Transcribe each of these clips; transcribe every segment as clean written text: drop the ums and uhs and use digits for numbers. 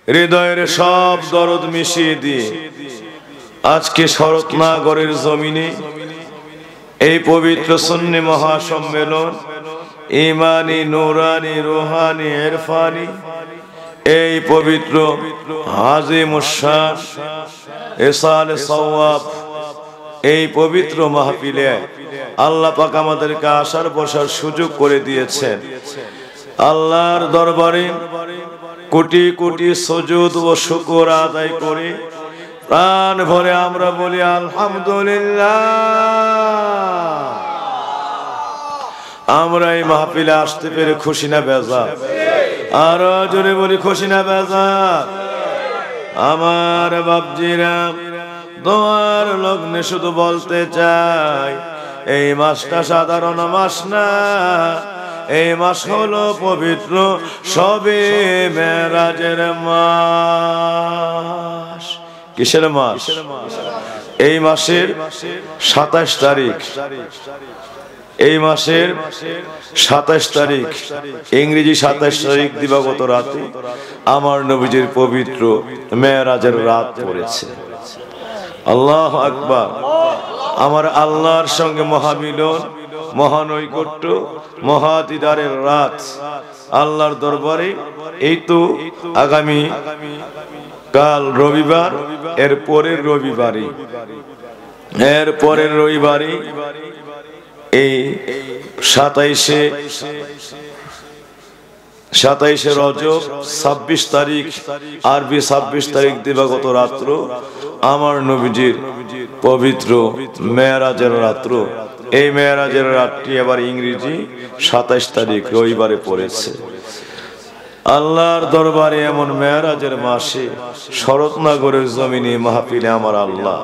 হৃদয়ের সব দরদ মিশিয়ে দিয়ে আজকে শরৎনগরের জমিনে এই পবিত্র সুন্নি মহাসম্মেলন ইমানি নুরানি রুহানি ইরফানি এই পবিত্র আজিমুশ-শান ইসালে সওয়াব এই পবিত্র মাহফিলে আল্লাহ পাক আমাদেরকে আসার বসার সুযোগ করে দিয়েছেন। আল্লাহর দরবারে কোটি কোটি সুজুদ ও শুকর আদায় করে প্রাণ ভরে আমরা বলি আলহামদুলিল্লাহ। আমরা এই মাহফিলে আসতে পেরে খুশি না বেজার? আরো জোরে বলি খুশি না বেজার? আমার বাপজিরা দোয়ার লগ্নে শুধু বলতে চাই, এই মাসটা সাধারণ মাস না, এই মাস হলো পবিত্র শবে মেরাজের মাস। কিসের মাস? এই মাসের ২৭ তারিখ, এই মাসের ২৭ তারিখ, ইংরেজি ২৭ তারিখ দিবাগত রাতে আমার নবীজির পবিত্র মেরাজের রাত পড়েছে। আল্লাহু আকবার। আমার আল্লাহর সঙ্গে মহামিলন, মহানৈকট্য, মহাদিদারের রাত আল্লাহর দরবারে। এই তো আগামী কাল রবিবার, এর পরের রবিবারই এই ২৭শে রজব ২৬ তারিখ, আরবি ২৬ তারিখ দিবাগত রাত্র আমার নবীজির পবিত্র মেরাজের রাত্র। এই মেরাজের রাতটি আবার ইংরেজি ২৭ তারিখ রবিবারে পড়েছে। আল্লাহর দরবারে এমন মেরাজের মাসে শরৎনগরের জমিনে মাহফিলে আমার আল্লাহ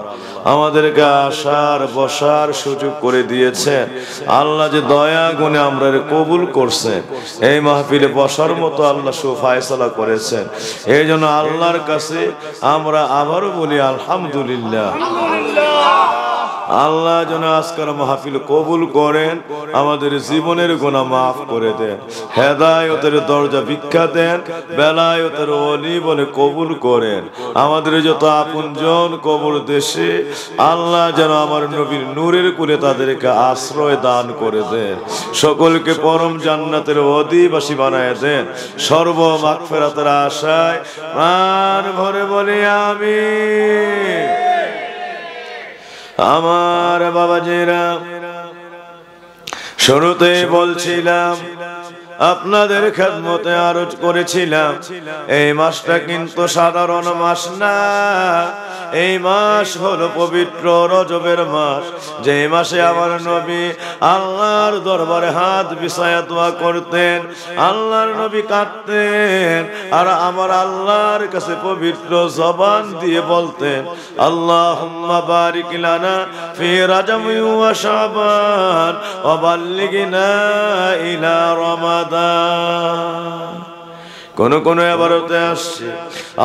আমাদেরকে আসার বসার সুযোগ করে দিয়েছেন। আল্লাহ যে দয়া গুণে আমরা কবুল করছেন, এই মাহফিলে বসার মতো আল্লাহ সুফায়সালা করেছেন। এই জন্য আল্লাহর কাছে আমরা আবারও বলি আলহামদুলিল্লাহ। আল্লাহ যেন আজকের মাহফিল কবুল করেন, আমাদের জীবনের গুনাহ মাফ করে দেন, হেদায়েতের দরজা ভিক্ষা দেন, বেলায়েতের ওলি বলে কবুল করেন। আমাদের যত আপনজন কবর দেশে আল্লাহ যেন আমার নবীর নূরের কুলে তাদেরকে আশ্রয় দান করে দেন, সকলকে পরম জান্নাতের অধিবাসী বানায় দেন। সর্ব মাগফিরাতের আশায় প্রাণ ভরে বলি আমিন। আমার বাবাজিরা, শুরুতে বলছিলাম, আপনাদের খেদমতে আরজ করেছিলাম, এই মাসটা কিন্তু সাধারণ মাস না, এই মাস হলো পবিত্র রজবের মাস, যে মাসে আমার নবী আল্লাহর দরবারে হাত বিছায়া দোয়া করতেন, আল্লাহর নবী কাঁদতেন, আর আমার আল্লাহর কাছে পবিত্র জবান দিয়ে বলতেন, আল্লাহুম্মা বারিক লানা ফি রাজব ওয়া শাবান ওয়া বাল্লিগনা ইলা রমাদান। কোন কোন ইবারতে আসছে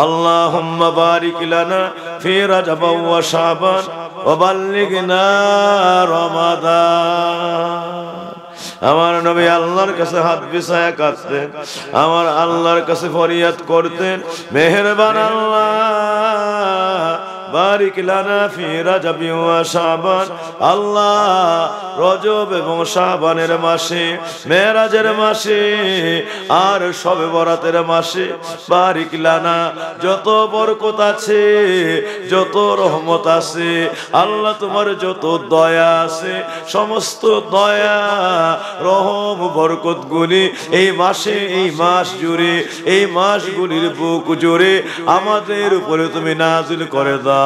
আল্লাহুম্মা বারিক লানা ফি রাজব ওয়া শাবান ওয়া বাল্লিগনা রমাদান। আমার নবী আল্লাহর কাছে হাত বিছায়া কাঁদতেন, আমার আল্লাহর কাছে ফরিয়াদ করতেন, মেহেরবান আল্লাহ বারিক লানা ফি রাজব ওয়া শাবান। আল্লাহ রজব এবং শাবানের মাসে, মেরাজের মাসে আর শবে বরাতের মাসে বারিক লানা যত বরকত আছে, যত রহমত আছে, আল্লাহ তোমার যত দয়া আছে, সমস্ত দয়া রহম বরকত গুলি এই মাসে, এই মাস জুড়ে, এই মাসগুলির বুক জুড়ে আমাদের উপরে তুমি নাজিল করে দাও।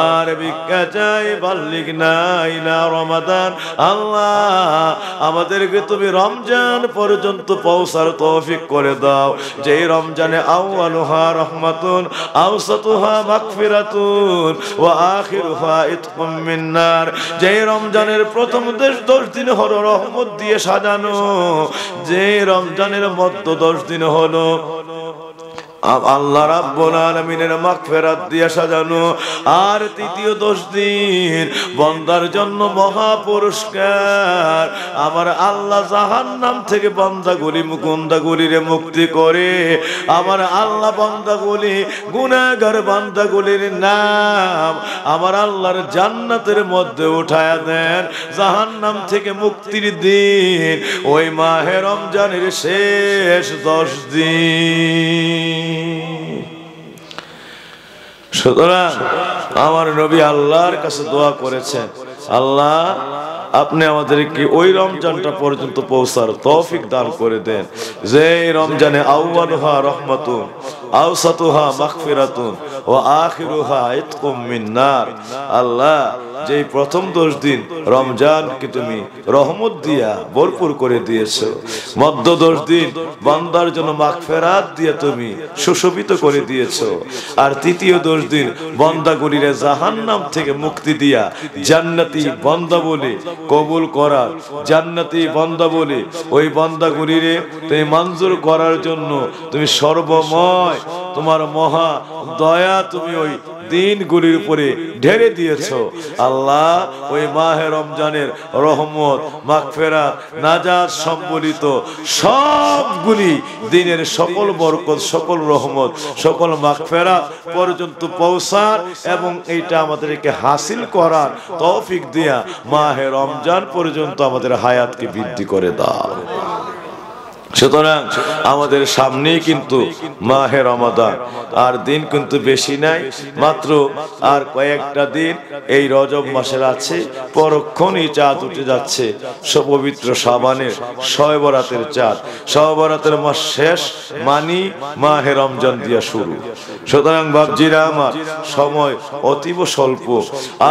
আর ভিক্ষা চাই বাল্লিগনা ইলা রমাদান। আল্লাহ আমাদেরকে তুমি রমজান পর্যন্ত পৌঁছার তৌফিক করে দাও, যে রমজানে আউয়ালুহা রহমাতুন আওসাতুহা মাগফিরাতুন ওয়া আখিরুহা ইতকুম মিন নার, যে রমজানের প্রথম 10 দিন হলো রহমত দিয়ে সাজানো, যে রমজানের মধ্য 10 দিন হলো আল্লাহ রাব্বুল আলামিনের মাগফিরাত দিয়া সাজানো। আর তৃতীয় 10 দিন বান্দার জন্য মহা পুরস্কার। আমার আল্লাহ জাহান্নাম থেকে বান্দাগুলিরে মুক্তি করে আমার আল্লাহ বান্দাগুলি গুনাহগার বান্দাগুলির নাম আমার আল্লাহর জান্নাতের মধ্যে উঠায়া দেন। জাহান্নাম থেকে মুক্তির দিন ওই মাহে রমজানের শেষ 10 দিন। সুতরাং আমার নবী আল্লাহর কাছে দোয়া করেছেন, আল্লাহ আপনি আমাদেরকে ওই রমজানটা পর্যন্ত পৌঁছার তৌফিক দান করে দেন যে রমজানে আউয়ালুহা রহমাতুন আওসাতুহা মাগফিরাতুন ওয়া আখিরুহা ইতকুম মিন নার। আল্লাহ যে প্রথম 10 দিন রমজানকে তুমি রহমত দিয়া ভরপুর করে দিয়েছো, মধ্য 10 দিন বান্দার জন্য মাগফিরাত দিয়ে তুমি সুশোভিত করে দিয়েছো, আর তৃতীয় 10 দিন বান্দাগুলিরে জাহান্নাম থেকে মুক্তি দিয়া জান্নাতি বান্দা বলে কবুল করার, জান্নাতি বান্দা বলে ওই বান্দাগুলিরে তুমি মঞ্জুর করার জন্য তুমি সর্বময় তোমার মহা দয়া তুমি ওই দিনগুলির উপরে ঢেলে দিয়েছো। আল্লাহ ওই মাহে রমজানের রহমত মাগফিরাত নাজাত সম্বলিত সবগুলি দিনের সকল বরকত সকল রহমত সকল মাগফিরাত পর্যন্ত পৌঁছার এবং এইটা আমাদেরকে হাসিল করার তৌফিক দিয়া মাহে রমজান পর্যন্ত আমাদের হায়াতকে বৃদ্ধি করে দাও। সুতরাং আমাদের সামনেই কিন্তু মাহে রমাদান, আর দিন কিন্তু বেশি নাই, মাত্র আর কয়েকটা দিন এই রজব মাসের আছে। পরক্ষণই চাঁদ উঠে যাচ্ছে পবিত্র শাবানের শবে বরাতের চাঁদ। শবে বরাতের মাস শেষ মানি মাহে রমজান দিয়া শুরু। সুতরাং বাপজিরা আমার সময় অতীব স্বল্প।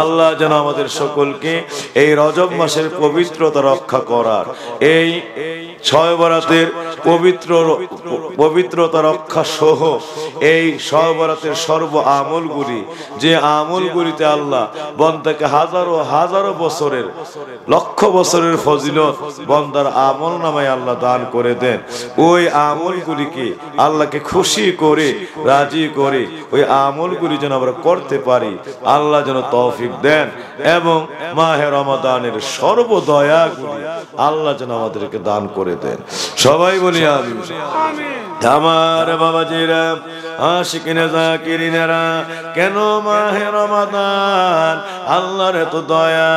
আল্লাহ যেন আমাদের সকলকে এই রজব মাসের পবিত্রতা রক্ষা করার, এই শবে বরাতের পবিত্রতা রক্ষা সহ এই শবে বরাতের সর্ব আমলগুলি, যে আমলগুলিতে আল্লাহ বান্দাকে হাজারো হাজারো বছরের লক্ষ বছরের ফজিলত বান্দার আমল নামায় আল্লাহ দান করে দেন, ওই আমলগুলিকে আল্লাহকে খুশি করে রাজি করে ওই আমলগুলি যেন আমরা করতে পারি আল্লাহ যেন তৌফিক দেন, এবং মাহে রমাদানের সর্বদয়াগুলি আল্লাহ যেন আমাদেরকে দান করে দেন। সবাই বলি আমিন। আমার বাবাজিরা আশিকিনে জাকিরিনেরা, কেন মাহে রমাদান আল্লাহর এত দয়া,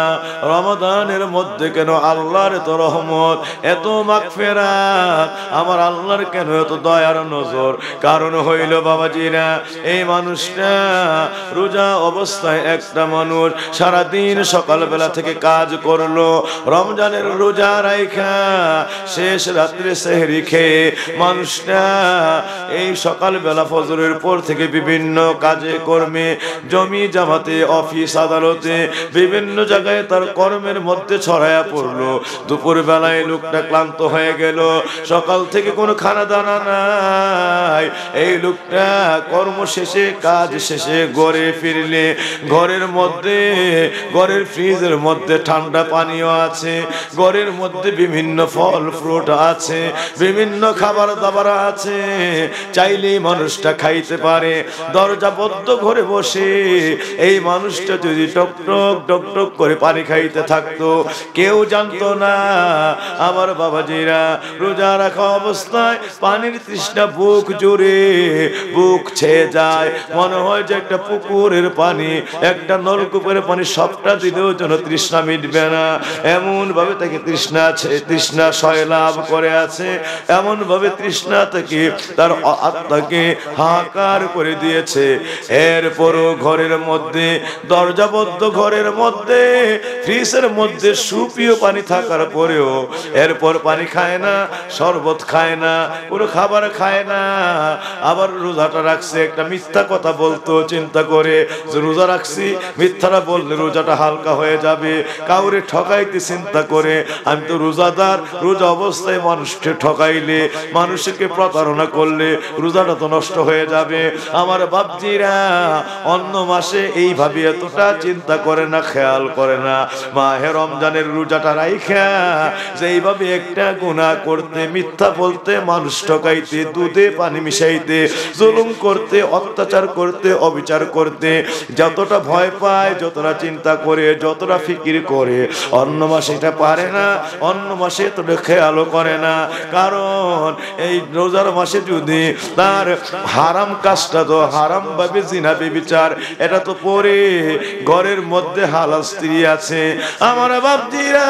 রমাদানের মধ্যে কেন আল্লাহর এত রহমত এত মাগফিরাত, আমার আল্লাহর কেন এত দয়ার নজর? কারণ হইল বাবাজিরা, এই মানুষটা রোজা অবস্থায় একটা মানুষ সারাদিন সকালবেলা থেকে কাজ করলো, রমজানের রোজা রাইখা শেষ রাত্রে সেহরি খেয়ে মানুষটা এই সকালবেলা ফজরের পর থেকে বিভিন্ন কাজে কর্মে জমি জামাতে অফিস আদালতে বিভিন্ন জায়গায় তার কর্মের মধ্যে ছড়ায়া পড়লো। দুপুর বেলায় লোকটা ক্লান্ত হয়ে গেল, সকাল থেকে কোনো খানা দানা নাই। এই লোকটা কর্ম শেষে কাজ শেষে ঘরে ফিরলে ঘরের মধ্যে ঘরের ফ্রিজের মধ্যে ঠান্ডা পানীয় আছে, ঘরের মধ্যে বিভিন্ন ফল ফ্রুট আছে, বিভিন্ন খাবার দাবার আছে, চাইলেই মানুষটা খাইতে পারে। দরজা বদ্ধ ঘরে বসে এই মানুষটা যদি টক টক টক টক করে পানি খাইতে থাকতো, কেউ জানতো না। আমার বাবাজিরা, রোজা রাখা অবস্থায় পানির তৃষ্ণা বুক জুড়ে বুক ছেয়ে যায়, মনে হয় যে একটা পুকুরের পানি একটা নলকূপের পানি সবটা দিলেও যেন তৃষ্ণা মিটবে না। এমন ভাবে তাকে তৃষ্ণা সয়লাভ করে আছে, এমন ভাবে তৃষ্ণা থেকে তার আত্মাকে হাহাকার করে দিয়েছে। এরপরও ঘরের মধ্যে দরজাবদ্ধ ঘরের মধ্যে ফ্রিজের মধ্যে সুপ্রিয় পানি থাকার পরেও এরপর পানি খায় না, শরবত খায় না, কোনো খাবার খায় না। আবার রোজাটা রাখছে, একটা মিথ্যা কথা বলতো চিন্তা করে যে রোজা রাখছি, মিথ্যাটা বললে রোজাটা হালকা হয়ে যাবে, কাউরে ঠকাইতে চিন্তা করে আমি তো রোজাদার, রোজা অবস্থায় মানুষকে ঠকাইলে মানুষকে প্রতারণা করলে রোজাটা তো নষ্ট হয়ে যাবে। আমার বাপজিরা অন্য মাসে এইভাবে এতটা চিন্তা করে না, খেয়াল করে না। মাহে রমজানের রোজাটা রাইখা যেইভাবে একটা গুনাহ করতে, মিথ্যা বলতে, মানুষ ঠকাইতে, দুধে পানি মিশাইতে, জুলুম করতে, অত্যাচার করতে, অবিচার করতে যতটা ভয় পায়, যতটা চিন্তা করে, যতটা ফিকির করে, অন্য মাসে এটা পারে না, অন্য মাসে এতটা খেয়ালও করে না। কারণ এই রোজার মাসে যদি তার হারাম কাজটা, তো হারাম ভাবে জিনা ব্যভিচার, এটা তো পরে ঘরের মধ্যে হালাল স্ত্রী আছে। আমার বাপজিরা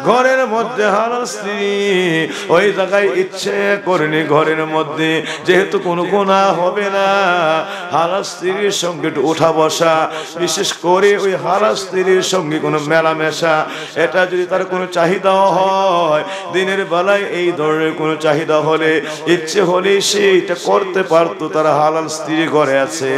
ঘরের মধ্যে হালাল স্ত্রী, ওই জায়গায় ইচ্ছে করেনি ঘরের মধ্যে, যেহেতু কোনো গুনাহ হবে না, হালাল স্ত্রীর সঙ্গে উঠা বসা, বিশেষ করে ওই হালাল স্ত্রীর সঙ্গে কোনো মেলামেশা, এটা যদি তার কোনো চাহিদা হয়, দিনের বেলায় এই ধরনের কোনো চাহিদা হলে, ইচ্ছে হলে সে এটা করতে পারতো, তার হালাল স্ত্রী ঘরে আছে।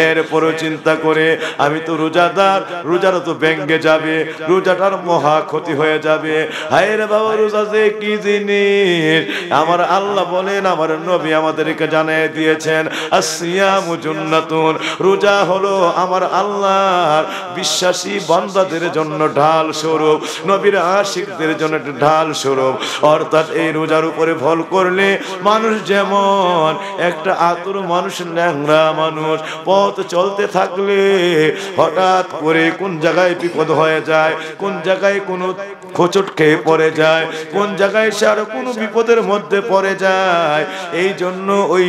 এরপরও চিন্তা করে আমি তো রোজাদার, রোজাটা তো ভেঙে যাবে, রোজাটার মহা ক্ষতি হয়ে যাবে। হায় রে বাবা, রোজা যে কি জিনিস! আমার আল্লাহ বলেন, আমার নবী আমাদেরকে জানিয়ে দিয়েছেন, আসিয়ামু জান্নাতুন, রোজা হলো আমার আল্লাহর বিশ্বাসী বান্দাদের জন্য ঢাল স্বরূপ, নবীর আশিকদের জন্য ঢাল স্বরূপ। অর্থাৎ এই রোজার উপরে ভর করলে মানুষ যেমন একটা আতুর মানুষ, ল্যাংড়া মানুষ, পথ চলতে থাকলে হঠাৎ করে কোন জায়গায় বিপদ হয়ে যায়, কোন জায়গায় কোনো খোঁচট খেয়ে পড়ে যায়, কোন জায়গায় সে আরো কোনো বিপদের মধ্যে পড়ে যায়। এই জন্য ওই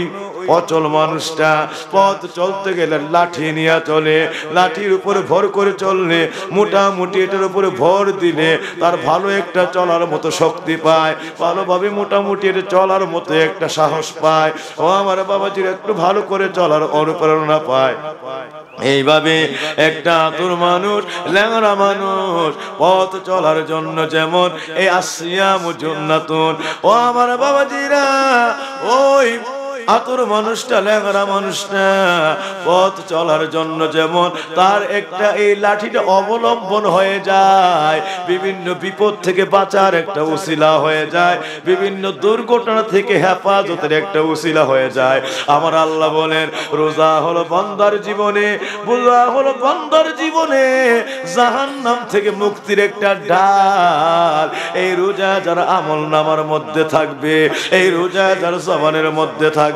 অচল মানুষটা পথ চলতে গেলে লাঠি নিয়ে চলে, লাঠির উপরে ভর করে চললে, মোটামুটি এটার উপরে ভর দিলে তার ভালো একটা চলার মতো শক্তি পায়, ভালোভাবে মোটামুটি এটা চলার মতো একটা সাহস পায়। ও আমার বাবাজির একটু ভালো করে চলার অনুপ্রেরণা পায়। এইভাবে একটা আতুর মানুষ, ল্যাংড়া মানুষ পথ চলার জন্য যেমন এই আসিয়ামু জান্নাতুন, ও আমার বাবাজিরা, ওই আতুর মানুষটা, ল্যাংড়া মানুষটা পথ চলার জন্য যেমন তার একটা এই লাঠিটা অবলম্বন হয়ে যায়, বিভিন্ন বিপদ থেকে বাঁচার একটা উসিলা হয়ে যায়, বিভিন্ন দুর্ঘটনা থেকে হেফাজতের একটা উসিলা হয়ে যায়। আমার আল্লাহ বলেন, রোজা হলো বান্দার জীবনে, রোজা হলো বান্দার জীবনে জাহান্নাম থেকে মুক্তির একটা ঢাল। এই রোজা যারা আমল নামার মধ্যে থাকবে, এই রোজা যারা জবানের মধ্যে থাকবে,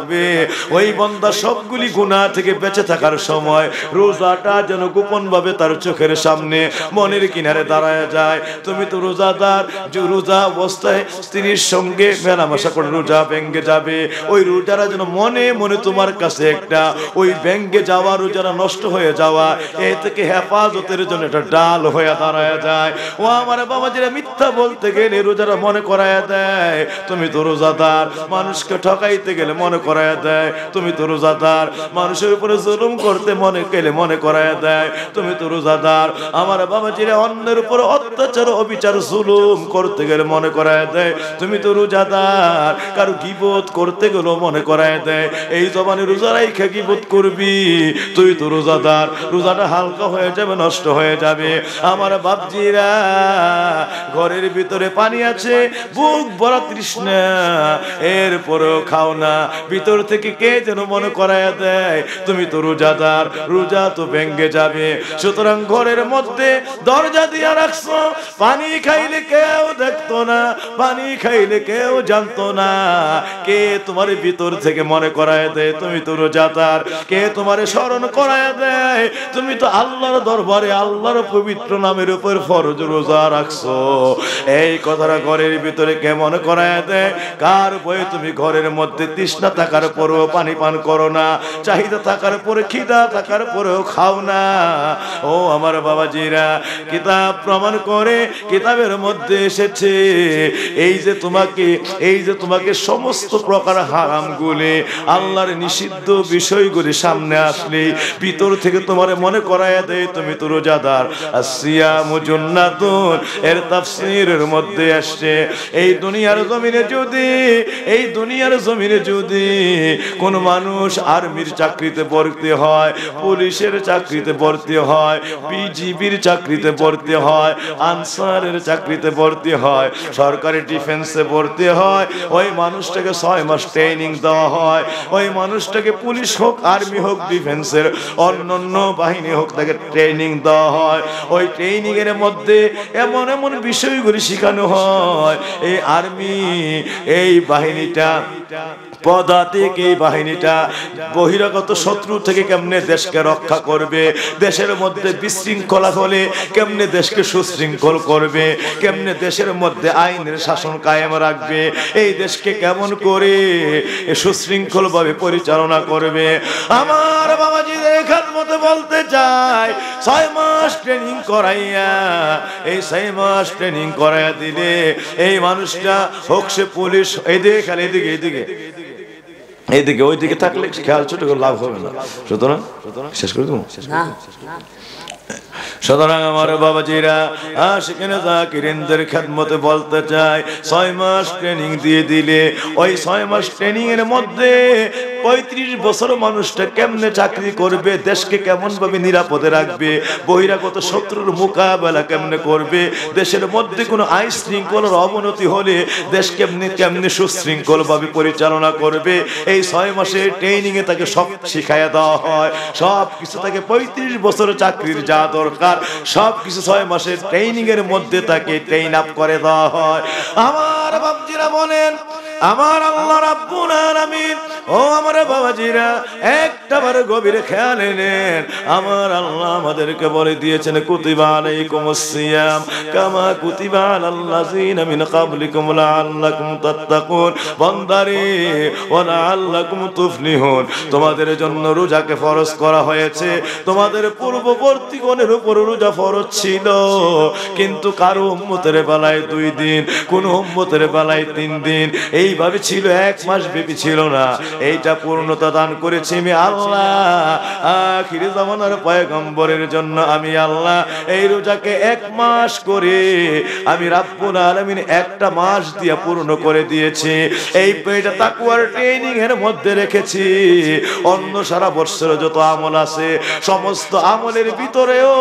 ওই বান্দা সবগুলি গুনাহ থেকে বেঁচে থাকার সময় রোজাটা যেন গোপন ভাবে তার চোখের সামনে, মনের কিনারে দাঁড়ায় যায়। তুমি তো রোজাদার, যে রোজা অবস্থায় স্ত্রীর সঙ্গে মেলামেশা করে রোজা ভেঙে যাবে, ওই রোজারা যেন মনে মনে তোমার কাছে একটা ওই ভেঙে যাওয়া, রোজারা নষ্ট হয়ে যাওয়া, এ থেকে হেফাজতের জন্য একটা ডাল হয়ে দাঁড়ায় যায়। ও আমার বাবা, যেটা মিথ্যা বলতে গেলে রোজারা মনে করায় দেয় তুমি তো রোজাদার, মানুষকে ঠকাইতে গেলে মনে করায় দেয় তুমি তো রোজাদার, মানুষের উপরে জুলুম করতে মনে গেলে মনে করায় দেয় তুমি তো রোজাদার। আমার বাবা, যেটা অন্যের উপর অত্যাচার, অবিচার, জুলুম করতে গেলে মনে করায় দেয় তুমি তো রোজাদার। কারো গীবত করতে গেলেও মনে করায় দেয়, এই জবানে রোজা রাইখা গীবত করবি, তুই তো রোজাদার, রোজাটা হালকা হয়ে যাবে, নষ্ট হয়ে যাবে। আমার বাপজিরা, ঘরের ভিতরে পানি আছে, বুক ভরা তৃষ্ণা, এরপরেও খাও না, ভিতর থেকে কে যেন মনে করায় দেয় তুমি তো রোজাদার, রোজা তো ভেঙে যাবে। সুতরাং ঘরের মধ্যে দরজা দিয়া রাখছো, পানি খাইলে কেউ দেখতো না, পানি খাইলে কেউ জানতো না, কে তোমার ভিতর থেকে মনে করায় দেয় তুমি তো রোজাদার, কে তোমারে স্মরণ করায় দেয় তুমি তো আল্লাহর দরবারে, আল্লাহর পবিত্র নামের উপর ফরজ রোজা রাখছো। এই কথাটা ঘরের ভিতরে কে মনে করায় দেয়? কার বয়ে তুমি ঘরের মধ্যে তৃষ্ণা থাকার পরেও পানি পান করো না, চাহিদা থাকার পরে, খিদা থাকার পরেও খাও না। ও আমার বাবাজিরা, কিতাব প্রমাণ করে, কিতাবের মধ্যে এসেছে এই যে তোমাকে সমস্ত প্রকার হারামগুলি, আল্লাহর নিষিদ্ধ বিষয়গুলি সামনে আসলে ভিতর থেকে তোমারে মনে করায় দেয় তুমি তো রোজাদার। আসিয়ামু জান্নাতুন এর তাফসীরের মধ্যে আসছে, এই দুনিয়ার জমিনে যদি কোন মানুষ আর্মির চাকরিতে ভর্তি হয়, পুলিশের চাকরিতে ভর্তি হয়, বিজিবির চাকরিতে ভর্তি হয়, আনসারের চাকরিতে ভর্তি হয়, সরকারি ডিফেন্সে ভর্তি হয়, ওই মানুষটাকে 6 মাস ট্রেনিং দেওয়া হয়। ওই মানুষটাকে পুলিশ হোক, আর্মি হোক, ডিফেন্সের অন্যান্য বাহিনী হোক, তাকে ট্রেনিং দেওয়া হয়। ওই ট্রেনিং এর মধ্যে এমন এমন বিষয়গুলি শেখানো হয়। এই আর্মি, এই বাহিনীটা পদাতিক, এই বাহিনীটা বহিরাগত শত্রু থেকে কেমনে দেশকে রক্ষা করবে, দেশের মধ্যে বিশৃঙ্খলা হলে কেমনে দেশকে সুশৃঙ্খল করবে, কেমনে দেশের মধ্যে আইনের শাসন কায়েম রাখবে, এই দেশকে কেমন করে সুশৃঙ্খল ভাবে পরিচালনা করবে। আমার বাবাজিদের খেদমতে বলতে চাই, 6 মাস ট্রেনিং করাইয়া, এই 6 মাস ট্রেনিং করাইয়া দিলে এই মানুষটা হোক সে পুলিশ, এইদিকে খেলে, এইদিকে এইদিকে এইদিকে ওইদিকে থাকলে খেয়াল ছোট করে লাভ হবে না। সুতরাং শেষ করে দেবো। সুতরাং আমার বাবাজিরা, আশিকিনে জাকিরিনদের খেদমতে বলতে চাই, 6 মাস ট্রেনিং দিয়ে দিলে ওই 6 মাস ট্রেনিং এর মধ্যে 35 বছর মানুষটা কেমনে চাকরি করবে, দেশকে কেমন ভাবে নিরাপদে রাখবে, বহিরাগত শত্রুর মোকাবেলা কেমনে করবে, দেশের মধ্যে কোনো আইন শৃঙ্খলার অবনতি হলে দেশ কেমনে কেমনে সুশৃঙ্খল ভাবে পরিচালনা করবে, এই 6 মাসের ট্রেনিং এ তাকে সব শিখাইয়া দেওয়া হয়। সব কিছু তাকে 35 বছর চাকরির যা দরকার সব কিছু 6 মাসের ট্রেনিং এর মধ্যে তাকে ট্রেন আপ করে দেওয়া হয়। আমার বাপজিরা বলেন, আমার আল্লাহ রাব্বুল আলামিন, ও আমার বাবাজিরা একটাবার গভীরে খেয়াল নেন, আমার আল্লাহ আমাদেরকে বলে দিয়েছেন, কুতিবা আলাইকুমুস সিয়াম কামা কুতিবা আলাল্লাযিনা মিন ক্বাবলিকুম লাআল্লাকুম তাত্তাকুন। বান্দারে ওয়া লাআল্লাকুম তুফলিহুন, তোমাদের জন্য রোজাকে ফরজ করা হয়েছে। তোমাদের পূর্ববর্তীগণের উপর রোজা ফরজ ছিল, কিন্তু কারো উম্মতের বেলায় 2 দিন, কোন উম্মতের বেলায় 3 দিন, এইভাবে ছিল, 1 মাস ব্যাপী ছিল না। এইটা পূর্ণতা দান করেছি আমি আল্লাহ। আখিরি জামানার পয়গম্বরের জন্য আমি আল্লাহ এই রোজাকে 1 মাস করে আমি রাব্বুল আলামিন 1টা মাস দিয়ে পূর্ণ করে দিয়েছি। এই পেটা তাকওয়ার ট্রেনিং এর মধ্যে রেখেছি। অন্য সারা বছর যত আমল আছে সমস্ত আমলের ভিতরেও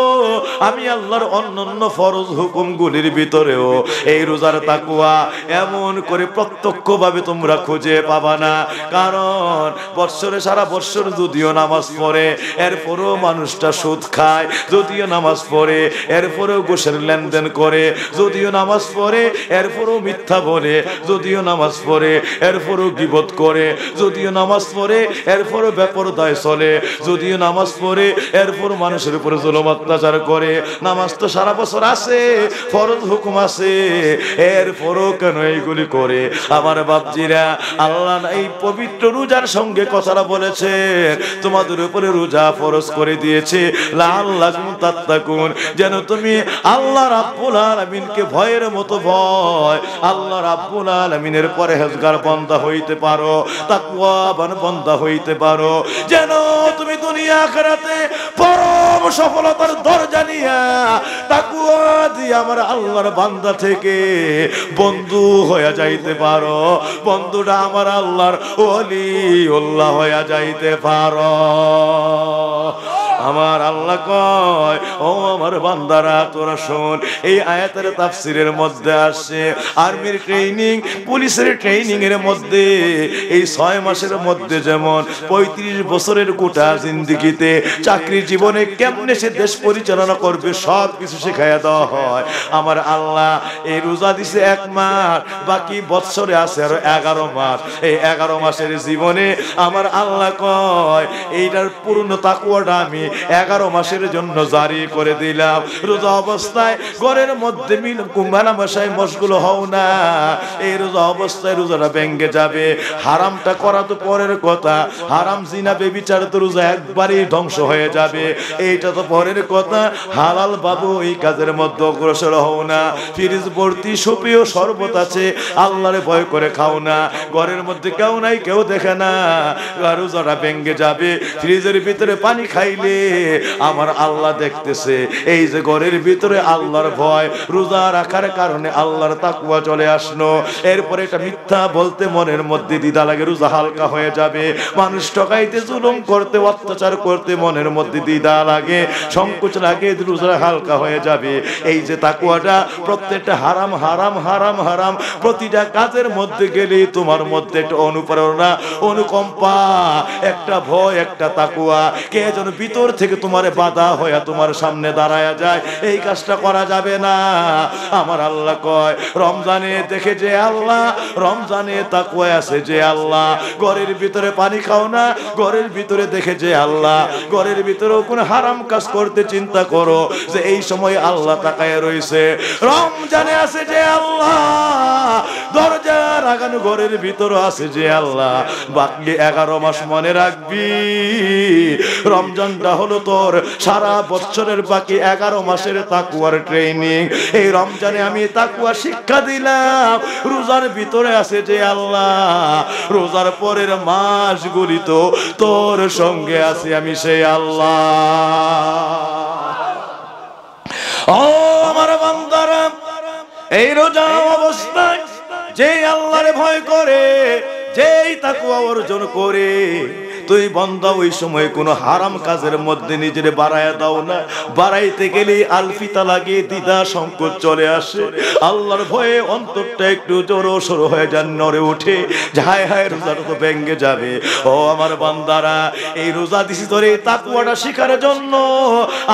আমি আল্লাহর অন্যান্য ফরজ হুকুমগুলির ভিতরেও এই রোজার তাকওয়া এমন করে প্রত্যক্ষভাবে তোমরা খুঁজে পাবা না। কারণ বছরে সারা বছর যদিও নামাজ পড়ে, এরপরও মানুষটা সুদ খায়, যদিও নামাজ পড়ে এরপরেও ঘুষের লেনদেন করে, যদিও নামাজ পড়ে এরপরও মিথ্যা বলে, যদিও নামাজ পড়ে এরপরও গীবত করে, যদিও নামাজ পড়ে এরপরও বেপরদায় চলে, যদিও নামাজ পড়ে এরপর মানুষের উপরে জুলুম অত্যাচার করে। নামাজ তো সারা বছর আছে, ফরজ হুকুম আছে, এরপরও কেন এইগুলি করে? আমার বাপজিরা, আল্লাহ এই পবিত্র রোজার সঙ্গে কথাটা বলেছে, তোমাদের উপরে রোজা ফরজ করে দিয়েছে লাআল্লাকুম তাত্তাকুন, যেন তুমি আল্লাহ রাব্বুল আলামিনকে ভয়ের মতো ভয়, আল্লাহ রাব্বুল আলামিনের পরহেজগার বান্দা হইতে পারো, তাকওয়াবান বান্দা হইতে পারো, যেন তুমি দুনিয়া আখিরাতে পরম সফলতার দরজা নিয়া তাকওয়া দিয়ে আমার আল্লাহর বান্দা থেকে বন্ধু হয়ে যাইতে পারো, বন্ধুটা আমার আল্লাহর ওলিউল্লাহ হয়ে যাইতে পারো। আমার আল্লাহ কয়, ও আমার বান্দারা তোরা শোন, এই আয়াতের তাফসীরের মধ্যে আসছে আর্মির ট্রেনিং, পুলিশের ট্রেনিং এর মধ্যে এই 6 মাসের মধ্যে যেমন 35 বছরের গোটা জিন্দেগিতে চাকরি জীবনে কেমনে সে দেশ পরিচালনা করবে সব কিছু শেখাইয়া দেওয়া হয়। আমার আল্লাহ এই রোজা দিছে 1 মাস, বাকি বছরে আছে আরো 11 মাস। এই 11 মাসের জীবনে আমার আল্লাহ কয় এইটার পূর্ণ তাকওয়াটা আমি 11 মাসের জন্য জারি করে দিলাম। রোজা অবস্থায় ঘরের মধ্যে মেলামেশায় মশগুল হও না, এই রোজা অবস্থায় রোজাটা ভেঙে যাবে। হারামটা করা তো পরের কথা, হারাম জিনা বেবিচার তো রোজা একবারই ধ্বংস হয়ে যাবে, এইটা তো পরের কথা। হালাল বাবু এই কাজের মধ্যে অগ্রসর হও না। ফ্রিজ ভর্তি সুপেয় শরবত আছে, আল্লাহরে ভয় করে খাও না। ঘরের মধ্যে কেউ নাই, কেউ দেখে না, রোজাটা ভেঙে যাবে। ফ্রিজের ভিতরে পানি খাইলে আমার আল্লাহ দেখতেছে, এই যে ঘরের ভিতরে আল্লাহর ভয়, রোজা রাখার কারণে আল্লাহর তাকওয়া চলে আসলো। এরপরে এটা মিথ্যা বলতে মনের মধ্যে দ্বিধা লাগে, রোজা হালকা হয়ে যাবে। মানুষ ঠকাইতে, জুলুম করতে, অত্যাচার করতে মনের মধ্যে দ্বিধা লাগে, সংকোচ লাগে, রোজা হালকা হয়ে যাবে। এই যে তাকওয়াটা, প্রত্যেকটা হারাম হারাম হারাম হারাম, প্রতিটা কাজের মধ্যে গেলে তোমার মধ্যে একটা অনুপ্রেরণা, অনুকম্পা, একটা ভয়, একটা তাকওয়া, কে যেন ভিতর থেকে তোমার বাধা হয়ে তোমার সামনে দাঁড়ায়া যায়। এই কাজটা করা যাবে না। আমার আল্লাহ কয়, রমজানে দেখে যে আল্লাহ, রমজানে তাকওয়া আছে যে আল্লাহ, ঘরের ভিতরে পানি খাও না, ঘরের ভিতরে দেখে যে আল্লাহ, ঘরের ভিতরেও কোন হারাম কাজ করতে চিন্তা করো যে এই সময় আল্লাহ তাকায় রয়েছে। রমজানে আছে যে আল্লাহ, দরজা লাগানো ঘরের ভিতরে আছে যে আল্লাহ, বাকি 11 মাস মনে রাখবি, রমজানটা হলো তোর সারা বছরের বাকি 11 মাসের তাকওয়ার ট্রেনিং। এই রমজানে আমি তাকওয়া শিক্ষা দিলাম। রোজার ভিতরে আছে যে আল্লাহ, রোজার পরের মাসগুলি তো তোর সঙ্গে আছে আমি সেই আল্লাহ। ও আমার বান্দারা, এই রোজা অবস্থায় যে আল্লাহরে ভয় করে, যেই তাকওয়া অর্জন করে, তুই বান্দা ওই সময় কোনো হারাম কাজের মধ্যে নিজের বাড়ায়া দাও না। বাড়াইতে গেলে আলফিতা লাগে, দ্বিধা সংকোচ চলে আসে। আল্লাহর ভয়ে অন্তরটা একটু জোরো সরো হয়ে যান, নড়ে ওঠে, হায় হায় রোজাটা তো ভেঙে যাবে। ও আমার বান্দারা, এই রোজা দিছি তোরে তাকওয়াটা শিখার জন্য।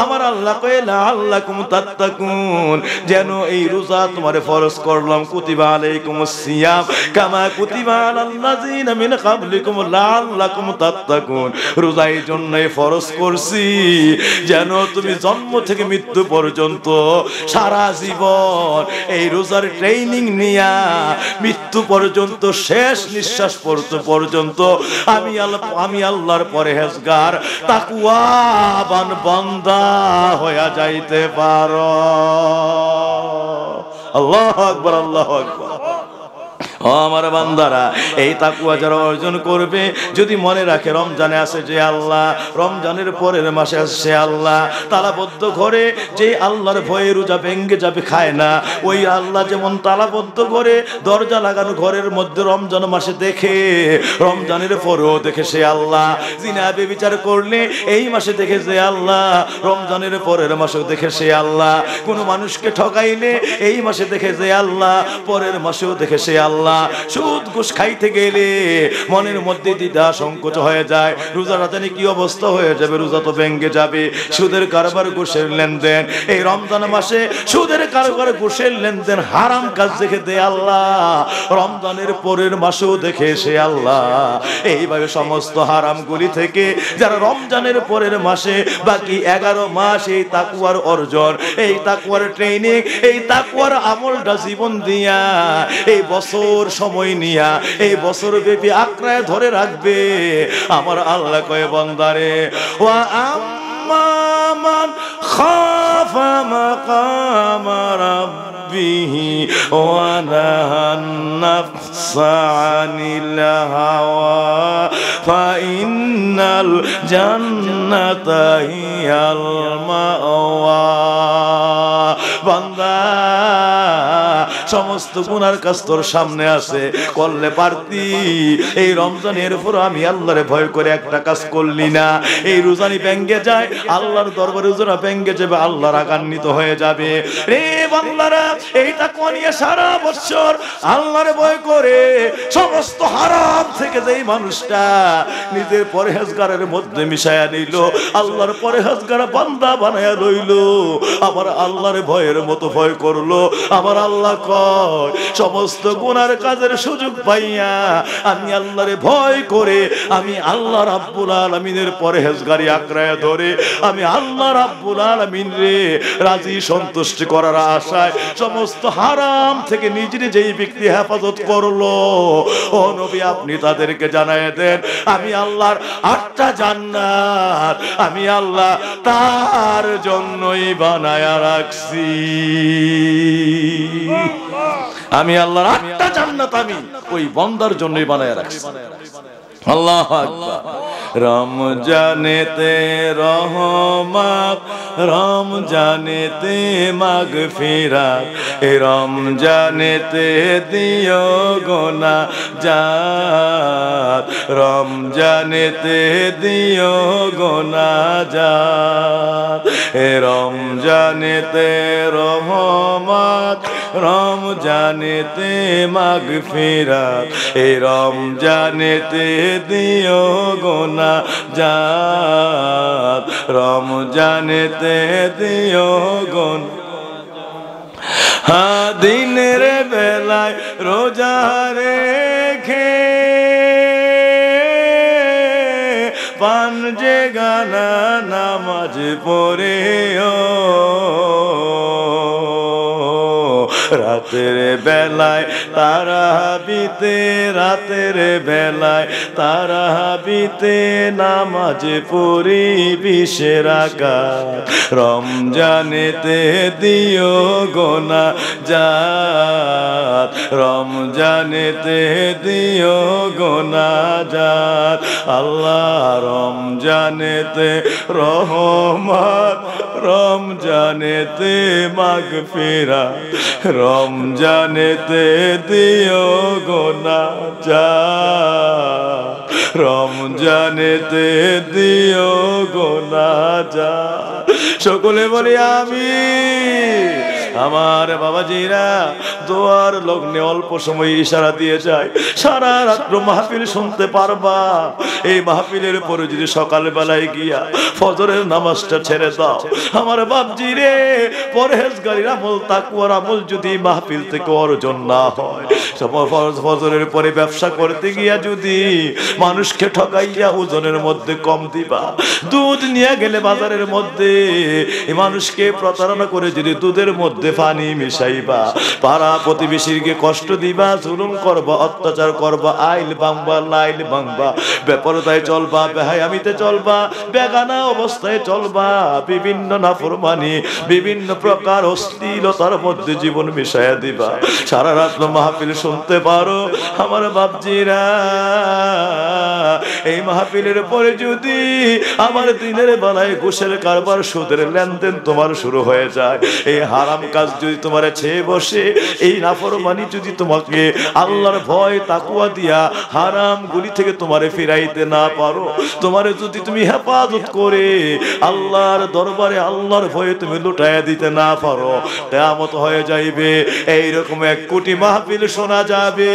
আমার আল্লাহ কয় লাআল্লাকুম তাত্তাকুন, যেন এই রোজা তোমারে ফরজ করলাম। কুতিবা আলাইকুমুস সিয়াম কামা কুতিবা আলাল্লাযিনা মিন ক্বাবলিকুম লাআল্লাকুম তাত্তাকুন। রোজা এই জন্যই ফরজ করছি যেন তুমি জন্ম থেকে মৃত্যু পর্যন্ত সারা জীবন এই রোজার ট্রেনিং নিয়া মৃত্যু পর্যন্ত, শেষ নিঃশ্বাস পর্যন্ত আমি আল্লাহর পরহেজগার তাকওয়াবান বান্দা হয়ে যাইতে পারো। আল্লাহু আকবার, আল্লাহু আকবার। আমার বান্দারা, এই তাকওয়া যারা অর্জন করবে, যদি মনে রাখে রমজানে আছে যে আল্লাহ, রমজানের পরের মাসে আছে সে আল্লাহ, তালাবদ্ধ ঘরে যে আল্লাহর ভয়ে রোজা ভেঙে যাবে, খায় না, ওই আল্লাহ যেমন তালাবদ্ধ ঘরে দরজা লাগানো ঘরের মধ্যে রমজান মাসে দেখে, রমজানের পরেও দেখে সে আল্লাহ। জিনা ব্যভিচার করলে এই মাসে দেখে যে আল্লাহ, রমজানের পরের মাসেও দেখে সে আল্লাহ। কোনো মানুষকে ঠকাইলে এই মাসে দেখে যে আল্লাহ, পরের মাসেও দেখে সে আল্লাহ। সুদ ঘুষ খাইতে গেলে মনের মধ্যে দ্বিধা সংকোচ হয়ে যায়, রোজা রাজানি কি অবস্থা হয়ে যাবে, রোজা তো ভেঙে যাবে। সুদের কারবার, ঘুষের লেনদেন, এই রমজান মাসে সুদের কারবার, ঘুষের লেনদেন, হারাম কাজ দেখে দে আল্লাহ, রমজানের পরের মাসেও দেখে সে আল্লাহ। এইভাবে সমস্ত হারামগুলি থেকে যারা রমজানের পরের মাসে বাকি 11 মাস এই তাকওয়ার অর্জন, এই তাকওয়ার ট্রেনিং, এই তাকওয়ার আমলটা জীবন দিয়া, এই বছর সময় নিয়া, এই বছর ব্যাপী আঁকড়ায় ধরে রাখবে। আমার আল্লাহ কয় বান্দারে, ওয়া আম্মা মান খাফা মাকাম রাব্বিহি ওয়া নাহান নাফসা আনিল হাওয়া ফাইন্নাল জান্নাতা হিয়াল মাওয়া। বান্দা, সমস্ত গুনার কাজ তোর সামনে আছে, করলে পারতি। এই রমজানের পর আমি আল্লাহরে ভয় করে একটা কাজ করলি না, এই রোজানি ভেঙে যায়, আল্লাহর দরবারে রোজা ভেঙে যাবে, আল্লাহ রাগান্বিত হয়ে যাবে। রে বান্দারা, এই তাকওয়া নিয়ে সারা বছর আল্লাহরে ভয় করে সমস্ত হারাম থেকে যেই মানুষটা নিজের পরহেজগারের মধ্যে মিশায়া নিল, আল্লাহর পরহেজগার বান্দা বানায়া রইল, আবার আল্লাহর ভয়ের মতো ভয় করলো, আমার আল্লাহ কয় সমস্ত গুনার কাজের সুযোগ পাইয়া আমি আল্লাহরে ভয় করে, আমি আল্লাহ রাব্বুল আলামিনের পরহেজগারি আঁকড়ায়া ধরে, আমি আল্লাহ রাব্বুল আলামিন রে রাজি সন্তুষ্টি করার আশায় সমস্ত হারাম থেকে নিজে যেই ব্যক্তি হেফাজত করলো, ও নবী আপনি তাদেরকে জানায় দেন, আমি আল্লাহর 8টা জান্নাত আমি আল্লাহ তার জন্যই বানায়া রাখছি। আমি আল্লাহর 8টা জান্নাত আমি ওই বান্দার জন্যই বানায়া রাখছি। আল্লাহু আকবার। রমজানেতে রহমত, রমজানেতে মাগফিরাত, এই রমজানেতে দিও গুনাহজাত, রমজানেতে দিও গুনাহজাত, এই রমজানেতে রহমত, রমজানেতে মাগফিরাত, এই রমজানেতে দিও গুনাহজাত, রমজানেতে দিও গুনাহ। হ্যাঁ, দিনের বেলায় রোজা রেখে পাঞ্জে গানা নামাজ পড়েও, রাতের বেলায় তারাবিতে, রাতের বেলায় তারাবিতে নামাজ পড়ি 20 রাকাত, রমজানেতে দিও গুনাহজাত, রমজানেতে দিও গুনাহজাত, আল্লাহ রমজানেতে রহমত, রমজানেতে মাগফিরাত, রমজানেতে দিও গুনাহজাত, রমজানেতে দিও গুনাহজাত। সকলে বলি আমিন। আমার বাবাজিরা দোয়ার লগ্নে অল্প সময় ইশারা দিয়ে যায়, সারা রাত্র মাহফিল শুনতে পারবা। এই মাহফিলের পরে যদি সকাল বেলায় গিয়া ফজরের নামাজটা ছেড়ে দাও, আমার বাপজি রে, পরহেজগারির আমল, তাকওয়ার আমল যদি মাহফিল থেকে অর্জন না হয়, ফজরের পরে ব্যবসা করতে গিয়া যদি মানুষকে ঠকাইয়া ওজনের মধ্যে কম দিবা, দুধ নিয়ে গেলে বাজারের মধ্যে মানুষকে প্রতারণা করে যদি দুধের মধ্যে পানি মিশাইবা, পাড়া প্রতিবেশীকে কষ্ট দিবা, জুলুম করবা, অত্যাচার করবা, আইল ভাঙবা, লাইল ভাঙবা, বেপরদায় চলবা, বেহায়ামিতে চলবা, বেগানা অবস্থায় চলবা, বিভিন্ন নাফরমানি, বিভিন্ন প্রকার অশ্লীলতার মধ্যে জীবন মিশাইয়া দিবা, সারা রাত মাহফিল শুনতে পারো। আমার বাপজিরা, এই মাহফিলের পরে যদি আমার দিনের বেলায় ঘুষের কারবার, সুদের লেনদেন তোমার শুরু হয়ে যায়, এই হারাম কাজ যদি তোমার ছেয়ে বসে, এই নাফরমানি যদি তোমাকে আল্লাহর ভয় তাকওয়া দিয়া হারাম গুলি থেকে তোমারে ফিরাইতে না পারো, তোমারে যদি তুমি হেফাজত করে আল্লাহর দরবারে আল্লাহর ভয়ে তুমি লুটাইয়া দিতে না পারো, কিয়ামত হয়ে যাইবে। এইরকম 1 কোটি মাহফিল শোনা যাবে,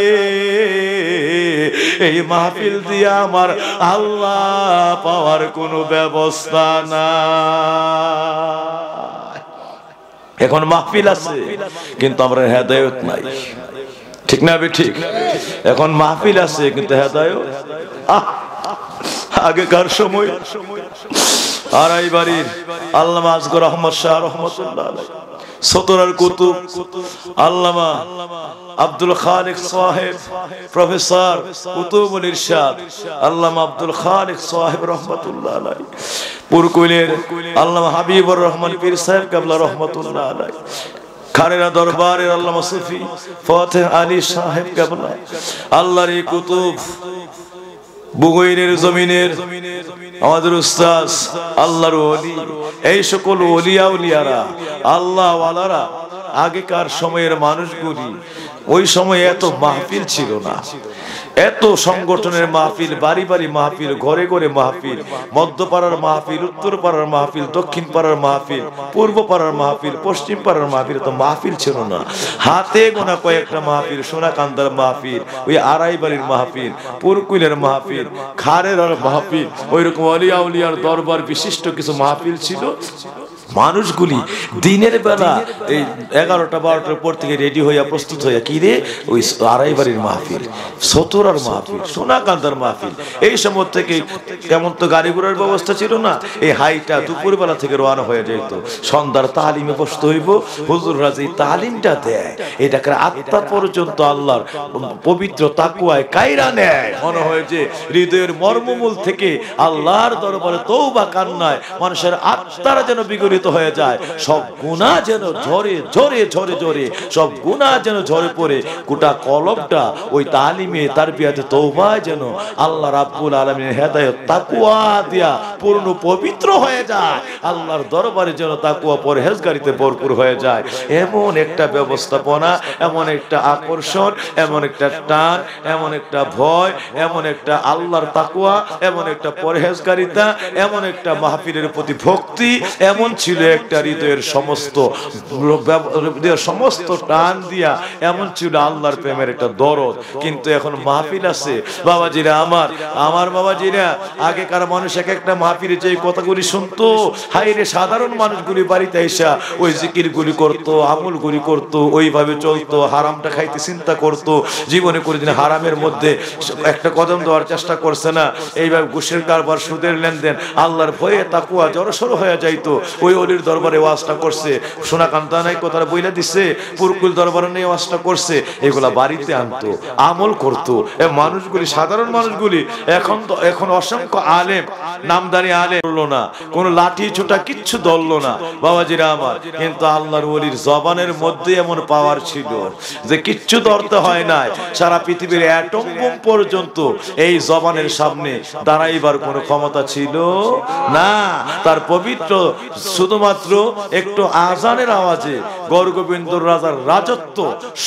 এই মাহফিল দিয়া আমার আল্লাহ পাওয়ার কোনো ব্যবস্থা না। এখন মাহফিল আছে কিন্তু আমরা হেদায়েত নাই, ঠিক না? ঠিক। এখন মাহফিল আছে কিন্তু হেদায়েত, আগেকার সময় আড়াই বাড়ির আল্লামা আসগর আহমদ শাহ রহমতুল্লাহ আলাইহি, সতরার কুতুব আল্লামা আব্দুল খালিক সাহেব, প্রফেসর কুতুবুল ইরশাদ আল্লামা আব্দুল খালিক সাহেব রহমতুল্লাহ আলাইহি, পুরকুইলের আল্লামা হাবিবুর রহমান পীর সাহেব কেবলা রহমতুল্লাহ আলাইহি, খারেরা দরবারের আল্লামা সুফি ফতেহ আলী সাহেব কেবলা, আল্লাহর এই কুতুব, বুগৈরের জমিনের আমাদের উস্তাদ, আল্লাহর ওলি, এই সকল ওলিয়া উলিয়ারা, আল্লাহ ওয়ালারা, আগেকার সময়ের মানুষগুলি, ওই সময় এত মাহফিল ছিল না, এত সংগঠনের মাহফিল, বাড়ি বাড়ি মাহফিল, ঘরে ঘরে মাহফিল, মধ্যপাড়ার মাহফিল, উত্তর পাড়ার মাহফিল, দক্ষিণ পাড়ার মাহফিল, পূর্ব পাড়ার মাহফিল, পশ্চিম পাড়ার মাহফিল, তো মাহফিল ছিল না। হাতে গোনা কয়েকটা মাহফিল, সোনাকান্দার মাহফিল, ওই আড়াই বাড়ির মাহফিল, পুরকুইলের মাহফিল, খারের মাহফিল, ওইরকম আলিয়া উলিয়ার দরবার বিশিষ্ট কিছু মাহফিল ছিল। মানুষগুলি দিনের বেলা এই 11টা 12টার পর থেকে রেডি হইয়া প্রস্তুত হইয়া কি রে, ওই আড়াই বাড়ির মাহফিল, সতরার মাহফিল, সোনাকান্দার মাহফিল, এই সময় থেকে তেমন তো গাড়ি ঘোড়ার ব্যবস্থা ছিল না, এই হাইটা দুপুরবেলা থেকে রওনা হয়ে যেত, সন্ধ্যার তালিমে বসতে হইব, হুজুররা যে তালিমটা দেয় এটাকে আত্মা পর্যন্ত আল্লাহর পবিত্র তাকওয়ায় কায়রা নেয়, মনে হয় যে হৃদয়ের মর্মমূল থেকে আল্লাহর দরবারে তওবা কান্নায় মানুষের আত্মারা যেন বিগড়িত পরিণত হয়ে যায়, সব গুনাহ যেন ঝরে ঝরে ঝরে ঝরে সব গুনাহ যেন ঝরে পড়ে গোটা কলবটা ওই তালিমে তারবিয়াতে তওবায় যেন আল্লাহ রাব্বুল আলামিনের হেদায়েত তাকওয়া দিয়া পূর্ণ পবিত্র হয়ে যায়, আল্লাহর দরবারে যেন তাকওয়া পরহেজগারিতে ভরপুর হয়ে যায়। এমন একটা ব্যবস্থাপনা, এমন একটা আকর্ষণ, এমন একটা টান, এমন একটা ভয়, এমন একটা আল্লাহর তাকওয়া, এমন একটা পরহেজগারিতা, এমন একটা মাহফিলের প্রতি ভক্তি, এমন ছিল একটা হৃদয়ের সমস্ত টান দিয়া, এমন ছিল আল্লাহর প্রেমের একটা দরদ। কিন্তু এখন মাহফিল আছে বাবাজিরা, আমার বাবাজিরা, আগেকার মানুষ এক একটা মাহফিলে যে কথাগুলি শুনতো, হাইরে সাধারণ মানুষগুলি বাড়িতে এসা ওই জিকিরগুলি করতো, আমলগুলি করতো, ওইভাবে চলতো, হারামটা খাইতে চিন্তা করতো, জীবনে কোনোদিন হারামের মধ্যে একটা কদম দেওয়ার চেষ্টা করছে না। এইভাবে ঘুষের কারবার, সুদের লেনদেন, আল্লাহর ভয়ে তাকওয়া জড়সড় হয়ে যাইতো। ওই অলির দরবারে ওয়াজটা করছে, সোনা কান্তা নাই কথাটা বইলা দিচ্ছে, পুরকুল দরবারে নিয়ে ওয়াজটা করছে, এগুলা বাড়িতে আনতো, আমল করতো। মানুষগুলি, সাধারণ মানুষগুলি এখন অসংখ্য আলেম, নামদারি আলেম ধরলো না, কোনো লাঠি ছোটা কিচ্ছু ধরলো না বাবাজিরা আমার। কিন্তু আল্লাহর ওলির জবানের মধ্যে এমন পাওয়ার ছিল যে কিচ্ছু ধরতে হয় নাই। সারা পৃথিবীর অ্যাটম বোম পর্যন্ত এই জবানের সামনে দাঁড়াইবার কোনো ক্ষমতা ছিল না। তার পবিত্র শুধুমাত্র একটু আজানের আওয়াজে গৌরগোবিন্দর রাজার রাজত্ব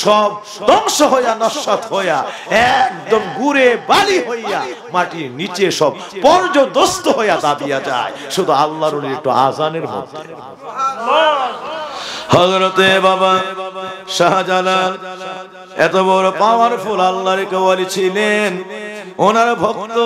সব ধ্বংস হইয়া নস্যাৎ হইয়া একদম গুড়ে বালি হইয়া মাটির নিচে সব পর্যদস্ত হইয়া দাবিয়া যায় শুধু আল্লাহর একটু আজানের মধ্যে। হযরতে বাবা শাহজালাল এত বড় পাওয়ারফুল আল্লাহর ওলি ছিলেন। ওনার ভক্ত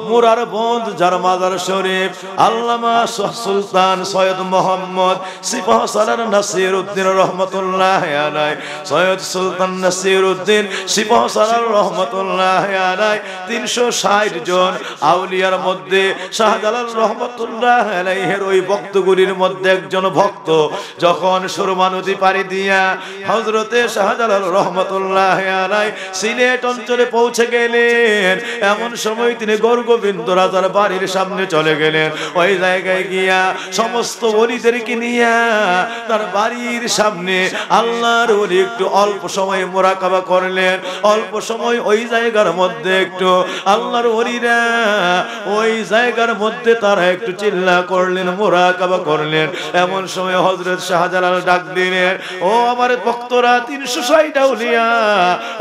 মুরার বন্ধ যার মাজার শরীফ আল্লামা সুলতান সৈয়দ মোহাম্মদ সিপাহ সালার নাসির উদ্দিন রহমতুল্লাহ আলাই, সৈয়দ সুলতান নাসির উদ্দিন সিপাহ সালার রহমতুল্লাহ আলাই 360 জন আউলিয়ার মধ্যে শাহজালাল রহমতুল্লাহ আলাইহির ওই ভক্তগুলির মধ্যে একজন ভক্ত যখন সুরমা নদী পাড়ি দিয়া হযরতে শাহজালাল রহমতুল্লাহ আলাই সিলেট অঞ্চলে পৌঁছে গেলেন, এমন সময় তিনি গৌরগোবিন্দ রাজার বাড়ির সামনে চলে গেলেন। ওই জায়গায় গিয়া সমস্ত ওলিদেরকে নিয়া তার বাড়ির সামনে আল্লাহর ওলি একটু অল্প সময় মুরাকাবা করলেন। অল্প সময় ওই জায়গার মধ্যে একটু আল্লাহর ওলিরা ওই জায়গার মধ্যে তারা একটু চিল্লা করলেন, মুরাকাবা করলেন। এমন সময় হযরত শাহজালাল ডাক দিলেন, ও আমার ভক্তরা 360 আউলিয়া,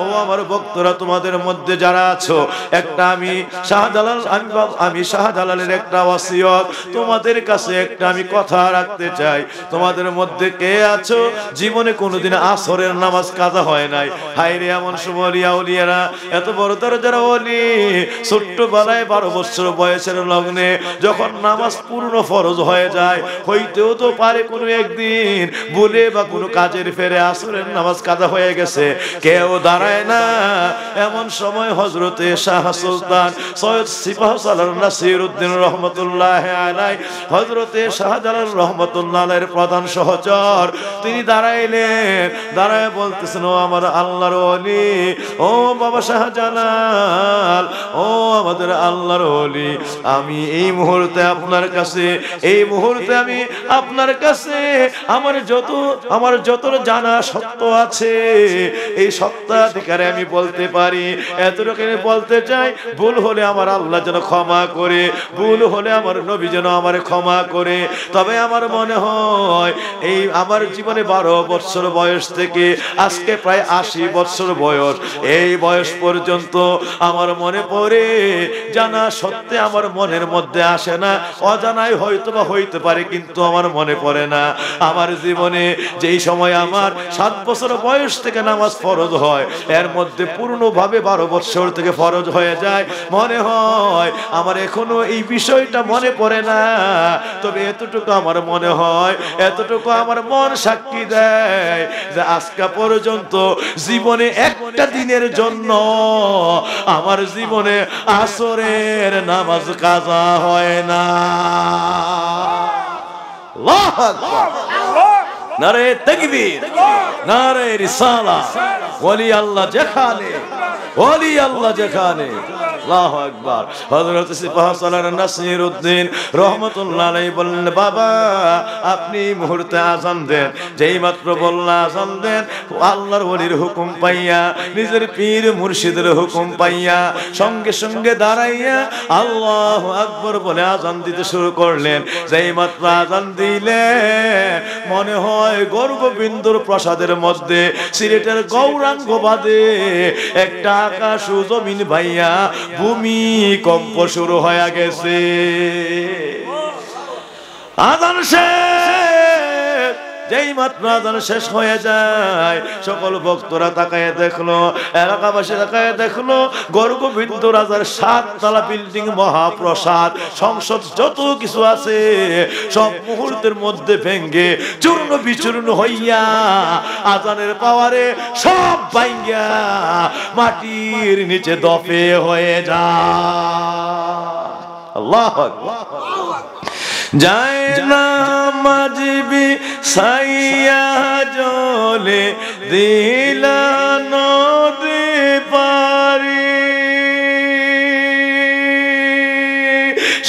ও আমার ভক্তরা তোমাদের মধ্যে যারা আছো, একটা আমি শাহজালালের একটা ওসিয়ত তোমাদের কাছে একটা আমি কথা রাখতে চাই। তোমাদের মধ্যে কে আছো জীবনে কোনোদিন আসরের নামাজ কাজা হয় নাই? হায়রে এমন সময় আউলিয়ারা এত বড় দরজার ওলি ছোট্ট বেলায় 12 বছর বয়সের লগ্নে যখন নামাজ পূর্ণ ফরজ হয়ে যায়, হইতেও তো পারে কোনো একদিন ভুলে বা কোনো কাজের ফেরে আসরের নামাজ কাজা হয়ে গেছে, কেউ দাঁড়ায় না। এমন সময় হযরতে শাহ সুলতান সৈয়দ সিপাহ সালার নাসির উদ্দিন রহমতুল্লাহ আলাই, হযরতে শাহজালাল রহমতুল্লাহ আলাইহির প্রধান সহচর, তিনি দাঁড়াইলেন। দাঁড়ায় বলতেছেন, ও আমার আল্লাহর ওলি, ও বাবা শাহজালাল, ও আমাদের আল্লাহর ওলি, আমি এই মুহূর্তে আপনার কাছে, এই মুহূর্তে আমি আপনার কাছে আমার যত জানা সত্য আছে এই সত্যাধিকারে আমি বলতে পারি, এতটুকু বলতে চাই। ভুল হলে আমার আল্লাহ যেন ক্ষমা করে, ভুল হলে আমার নবী যেন আমার ক্ষমা করে। তবে আমার মনে হয় এই আমার জীবনে 12 বছর বয়স থেকে আজকে প্রায় 80 বছর বয়স, এই বয়স পর্যন্ত আমার মনে পড়ে জানা সত্যি আমার মনের মধ্যে আসে না। অজানায় হয়তো বা হইতে পারে, কিন্তু আমার মনে পড়ে না। আমার জীবনে যেই সময় আমার 7 বছর বয়স থেকে নামাজ ফরজ হয়, এর মধ্যে পূর্ণভাবে 12 বছর থেকে ফরজ হয়ে যায়, মনে হয় আমার এখনো এই বিষয়টা মনে পড়ে না। তবে এতটুকু আমার মনে হয়, এতটুকু আমার মন সাক্ষী দেয় যে আজকে পর্যন্ত জীবনে একটা দিনের জন্য আমার জীবনে আসরের নামাজ কাজা হয় না। আল্লাহু আকবার, নারে তাকবীর, নারে রিসালাত। ওলি আল্লাহ যেখানে, ওলি আল্লাহ যেখানে, আল্লাহু আকবার। হযরত সিপাহ সালার নাসিরউদ্দিন রহমাতুল্লাহ আলাইহি বললেন, বাবা আপনি মুহূর্তে আযান দেন। যেই মাত্র বললা আযান দেন, আল্লাহর ওলির হুকুম পাইয়া, নিজের পীর মুর্শিদের হুকুম পাইয়া সঙ্গে সঙ্গে দাঁড়াইয়া আল্লাহু আকবার বলে আযান দিতে শুরু করলেন। যেই মাত্র আযান দিলেন, মনে হয় গর্ভবিন্দুর প্রাসাদের মধ্যে সিলেটের গৌরাঙ্গ বাদে একটা আকাশ ও জমিন ভাইয়া ভূমিকম্প শুরু হয়ে গেছে। আযান শেষ, যেই মাত্র আযান শেষ হয়ে যায়, সকল ভক্তরা তাকায় দেখলো, এলাকাবাসী তাকায় দেখলো, গর্ভবিন্দু রাজার 7 তলা বিল্ডিং, মহাপ্রসাদ, সংসদ, যত কিছু আছে সব মুহূর্তের মধ্যে ভেঙ্গে চূর্ণ বিচূর্ণ হইয়া আযানের পাওয়ারে সব ভাঙ্গিয়া মাটির নিচে দফে হয়ে যায়। আল্লাহু আকবার। যায় না মাঝবি সাইয়া জলে দিলা নদী পারি,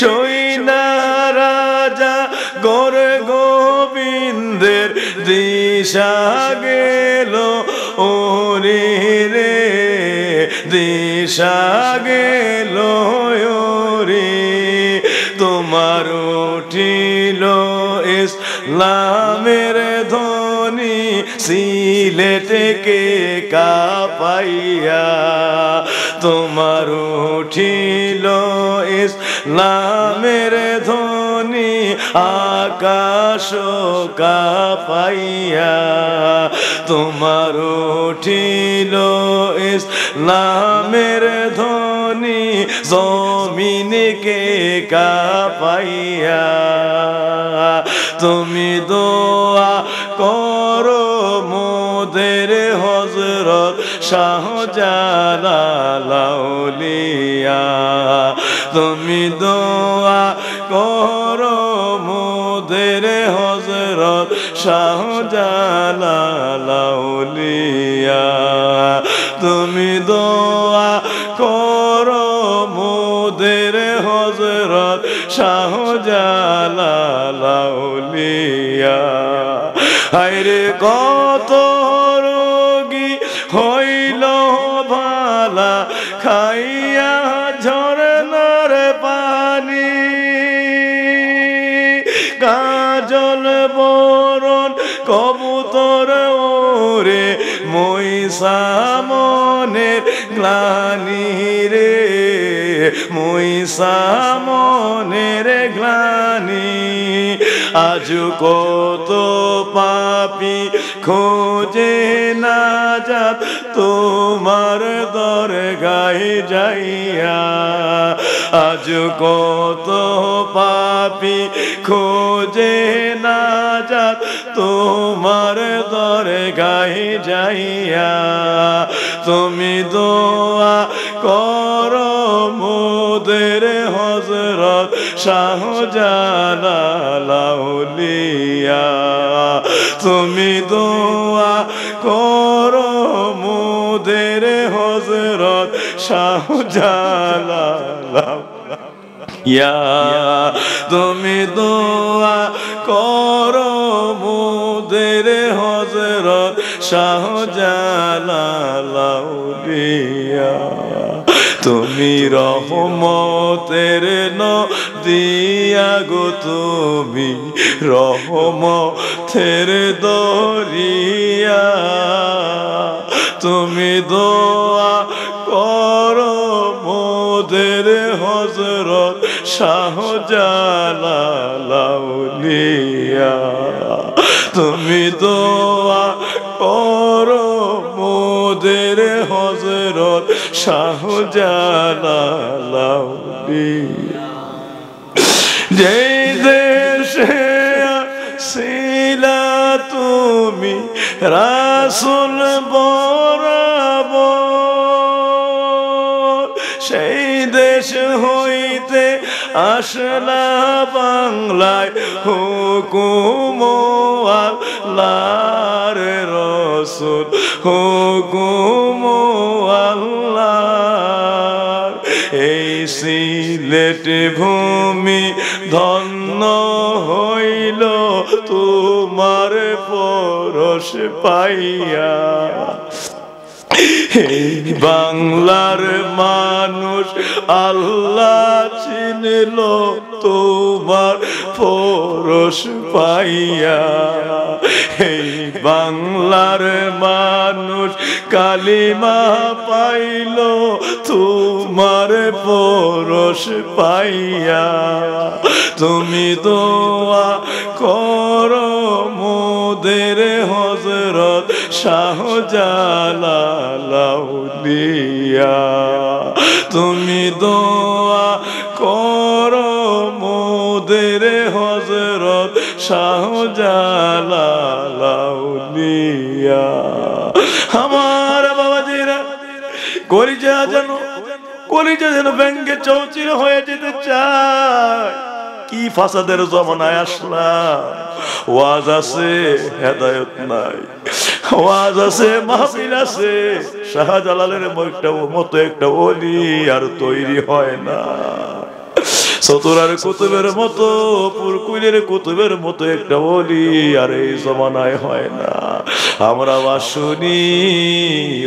সইনা রাজা গোর গোবিন্দের দিশা গেল ওরে রে, দিশা গেল ওরে। তোমার উঠিল ইসলামের ধ্বনি সিলেটকে কাঁপাইয়া, তোমার উঠিল ইসলামের ধ্বনি আকাশ কাঁপাইয়া, তোমার উঠিল ইসলামের ধ্বনি জমিনকে কাঁপাইয়া। তুমি দোয়া করো মোদের হযরত শাহজালাল আউলিয়া, তুমি দোয়া করো মোদের হযরত শাহজালাল আউলিয়া, তুমি দোয়া করো মোদের হযরত শাহজালাল আউলিয়া। হায়রে কত রোগী হইল ভালা খাইয়া ঝরনার পানি, কাজল বরণ কবুতর ওরে মইসা মনের গ্লানি রে, মইসা মনের গ্লানি। আজ কত পাপী খোঁজে নাজাত তোমার দরগাহে যাইয়া, আজ কত পাপী খোঁজে নাজাত তোমার দরগাহে যাইয়া। তুমি দোয়া করো মোদের হযরত শাহজালাল আউলিয়া, তুমি দোয়া করো মোদের হযরত শাহজালাল আউলিয়া, তুমি দোয়া করো মোদের হযরত শাহজালাল আউলিয়া। তুমি রহমতের নদিয়া গো, তুমি রহমতের দরিয়া, তুমি দোয়া করো মোদের হযরত শাহজালাল আউলিয়া, তুমি দোয়া করো মোদের হযরত শাহজালাল আউলিয়া। যেই দেশে ছিলা তুমি রাসূল বরাবর, সেই দেশ হইতে আসলা বাংলায় হুকুম আল্লাহর রাসূল, হুকুম আল্লাহর। হইল তোমার পরশ পাইয়া। এই বাংলার মানুষ আল্লাহ চিনল তোমার পরশ পাইয়া। এই বাংলার মানুষ কালিমা পাইল তোমার পরশ পাইয়া। তুমি দোয়া করো মোদের হযরত শাহজালাল আউলিয়া। তুমি দোয়া করো মোদের হযরত শাহজালাল আউলিয়া। আমার বাবাজিরা কলিজা যেন ব্যাঙ্গে চৌচির হয়ে যেতে চায়। কি ফাসাদের জমানায় আসলাম, ওয়াজ আছে হেদায়েত নাই, ওয়াজ আছে মাহফিল আছে, শাহজালালের মতো একটা ওলি আর তৈরি হয় না। চতুরার কুতুবের মতো, পুরকুইলের কুতুবের মতো একটা ওলি আর এই জমানায় হয় না। আমরা ওয়াজ শুনি,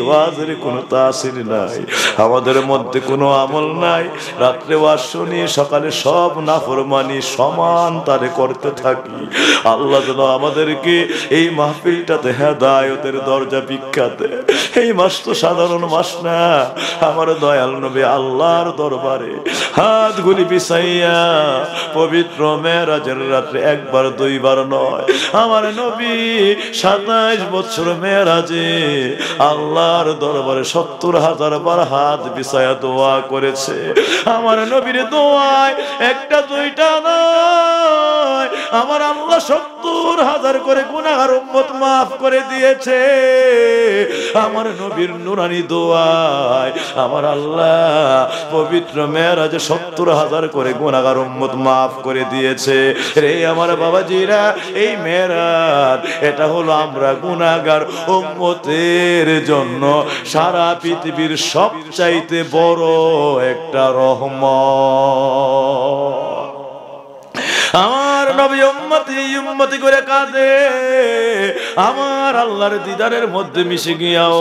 ওয়াজের কোনো তাসির নাই, আমাদের মধ্যে কোনো আমল নাই। রাত্রে ওয়াজ শুনি, সকালে সব নাফরমানি সমান তারে করতে থাকি। আল্লাহ যেন আমাদেরকে এই মাহফিলটাতে হেদায়েতের দরজা ভিক্ষা দেয়। এই মাস তো সাধারণ মাস না, আমার দয়াল নবী আল্লাহর দরবারে হাতগুলি বিছাইয়া পবিত্র মেরাজের রাত্রে একবার দুইবার নয়, আমার নবী 27 বছর মেরাজে আল্লাহর দরবারে 70,000 বার হাত বিছায়া দোয়া করেছে। আমার নবীর দোয়ায় একটা দুইটা নয়, আমার আল্লাহ 70,000 করে গুনাহগার উম্মত মাফ করে দিয়েছে। আমার নবীর নুরানি দোয়ায় আমার আল্লাহ পবিত্র মেরাজে 70,000 করে গুনাহগার উম্মত মাফ করে দিয়েছে। রে আমার বাবাজিরা, এই মেরাজ এটা হলো আমরা গুনাহগার উম্মতের জন্য সারা পৃথিবীর সবচাইতে বড় একটা রহমত। আমার নবী উম্মতি করে কাঁদে, আমার আল্লাহর দিদারের মধ্যে মিশে গিয়াও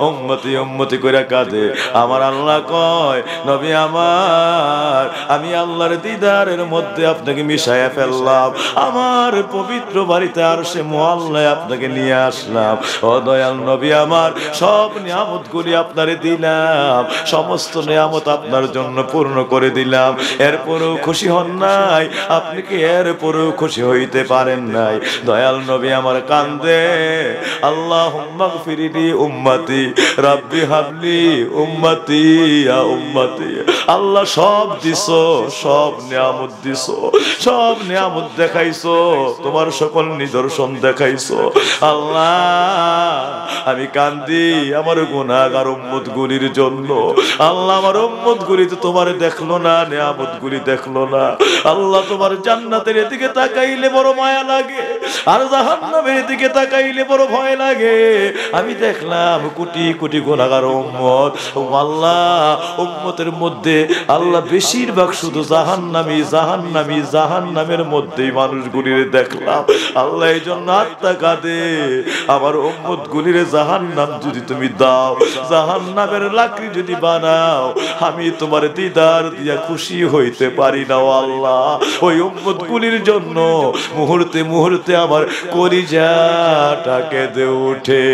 উম্মতি করে কাঁদে। আমার আল্লাহ কয়, নবী আমার, আমি আল্লাহর দিদারের মধ্যে আপনাকে মিশাইয়া ফেললাম, আমার পবিত্র বাড়িতে আরশে মুআল্লায় আপনাকে নিয়ে আসলাম। ও দয়াল নবী আমার, সব নিয়ামতগুলি আপনারে দিলাম, সমস্ত নিয়ামত আপনার জন্য পূর্ণ করে দিলাম, এরপরেও খুশি হন নাই? আপনি কি এরপরেও খুশি হইতে পারেন নাই? দয়াল নবী আমার কান্দে, আল্লাহুম্মা গফিরলি উম্মতি রাব্বি হাবলি উম্মতি ইয়া উম্মতি। আল্লাহ সব দিছো, সব নিয়ামত দিছো, সব নিয়ামত দেখাইছো, তোমার সকল নিদর্শন দেখাইছো। আল্লাহ আমি কান্দি আমার গুনাহগার উম্মত গুলির জন্য। আল্লাহ আমার উম্মত গুলি তো তোমার দেখলো না, নিয়ামত গুলি দেখলো না। আল্লাহ তোমার জান্নাতের দিকে তাকাইলে বড় মায়া লাগে, আর জাহান্নামের দিকে তাকাইলে বড় ভয় লাগে। আমি দেখলাম কোটি কোটি গুনাহগার উম্মত, আল্লাহ উম্মতের মধ্যে আল্লাহ বেশিরভাগ শুধু জাহান্নামী জাহান্নামী জাহান্নামের মধ্যেই মানুষগুলির দেখলাম। আল্লাহ এই জন্য আত্মা কাঁদে, আমার উম্মত গুলির জাহান্নাম যদি তুমি দাও, জাহান্নামের লাকড়ি যদি বানাও, আমি তোমার দিদার দিয়া খুশি হইতে পারি না। আল্লাহ ওই উম্মত গুলির জন্য মুহূর্তে মুহূর্তে আমার কলিজাটা কেঁদে ওঠে।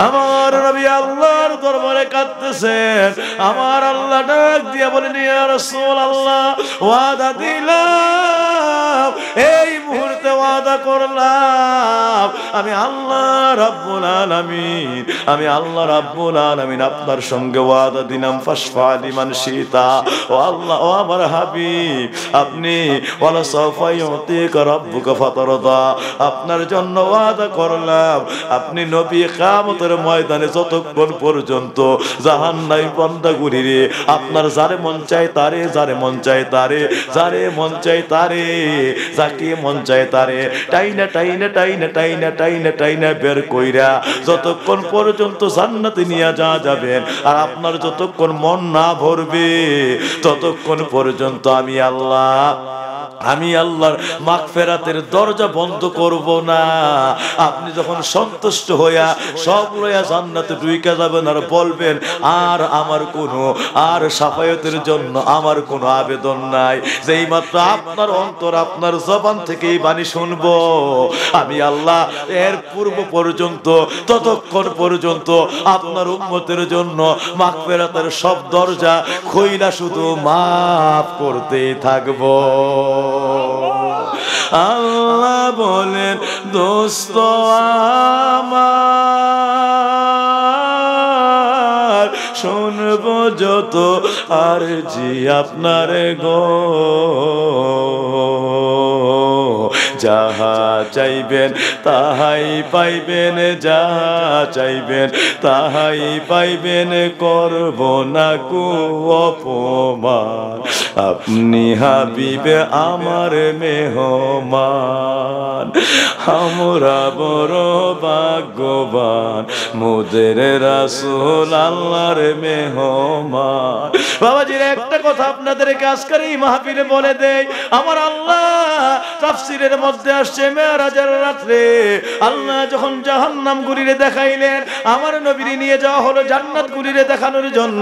আমার নবী আল্লাহর দরবারে কাঁদতেছেন। আমার আল্লাহ ডাক দিয়া বলেন, ইয়া রাসূলুল্লাহ, ওয়াদা দিলাম, এই মুহূর্তে ওয়াদা করলাম, আমি আল্লাহ রাব্বুল আলামিন, আমি আল্লাহ রাব্বুল আলামিন আপনার সঙ্গে ওয়াদা দিলাম, ফাশফা লিমান শিতা। ও আল্লাহ, ও আমার হাবিব, আপনি ওয়ালা সাওফা ইউতিকা রাব্বুকা ফাতারদা, আপনার জন্য ওয়াদা করলাম, আপনি নবী কিয়ামতের ময়দানে যতক্ষণ পর্যন্ত জাহান্নামী বান্দাগুলিরে আপনার যারে মন চায় তারে, যারে মন চায় তারে, যারে মন চায় তারে, যাকে মন চায় তারে টাইনা টাইনা টাইনা টাইনা টাইনা টাইনা বের কইরা যতক্ষণ পর্যন্ত জান্নাতে নিয়ে যাবেন, আর আপনার যতক্ষণ মন না ভরবে ততক্ষণ পর্যন্ত আমি আল্লাহ আমি আল্লাহর মাগফিরাতের দরজা বন্ধ করব না। আপনি যখন সন্তুষ্ট হইয়া সব লইয়া জান্নাতে ঢুইকা যাবেন আর বলবেন আর আমার কোনো আর শাফায়াতের জন্য আমার কোনো আবেদন নাই, যেই মাত্র আপনার অন্তর আপনার জবান থেকে এই বাণী শুনবো, আমি আল্লাহ এর পূর্ব পর্যন্ত ততক্ষণ পর্যন্ত আপনার উম্মতের জন্য মাগফিরাতের সব দরজা খুইলা শুধু মাফ করতেই থাকবো। আল্লাহ বলেন দোস্ত আমার শুনবো যত আর জি আপনার গো, যাহা চাইবেন তাহাই পাইবেন, যাহা চাইবেন তাহাই পাইবেন, করব না কো অপমান, আপনি হাবিবে আমার মেহমান, আমরা বড় ভাগ্যবান মোদের রাসূল আল্লাহর মেহমান। বাবাজির একটা কথা আপনাদেরকে আজকের এই মাহফিলে বলে দেই, আমার আল্লাহ তাফসীরের মধ্যে আসছে মেরাজের রাতে আল্লাহ যখন জাহান্নাম গুলিরে দেখাইলেন, আমার নবীর নিয়ে যাওয়া হলো জান্নাত গুলিরে দেখানোর জন্য।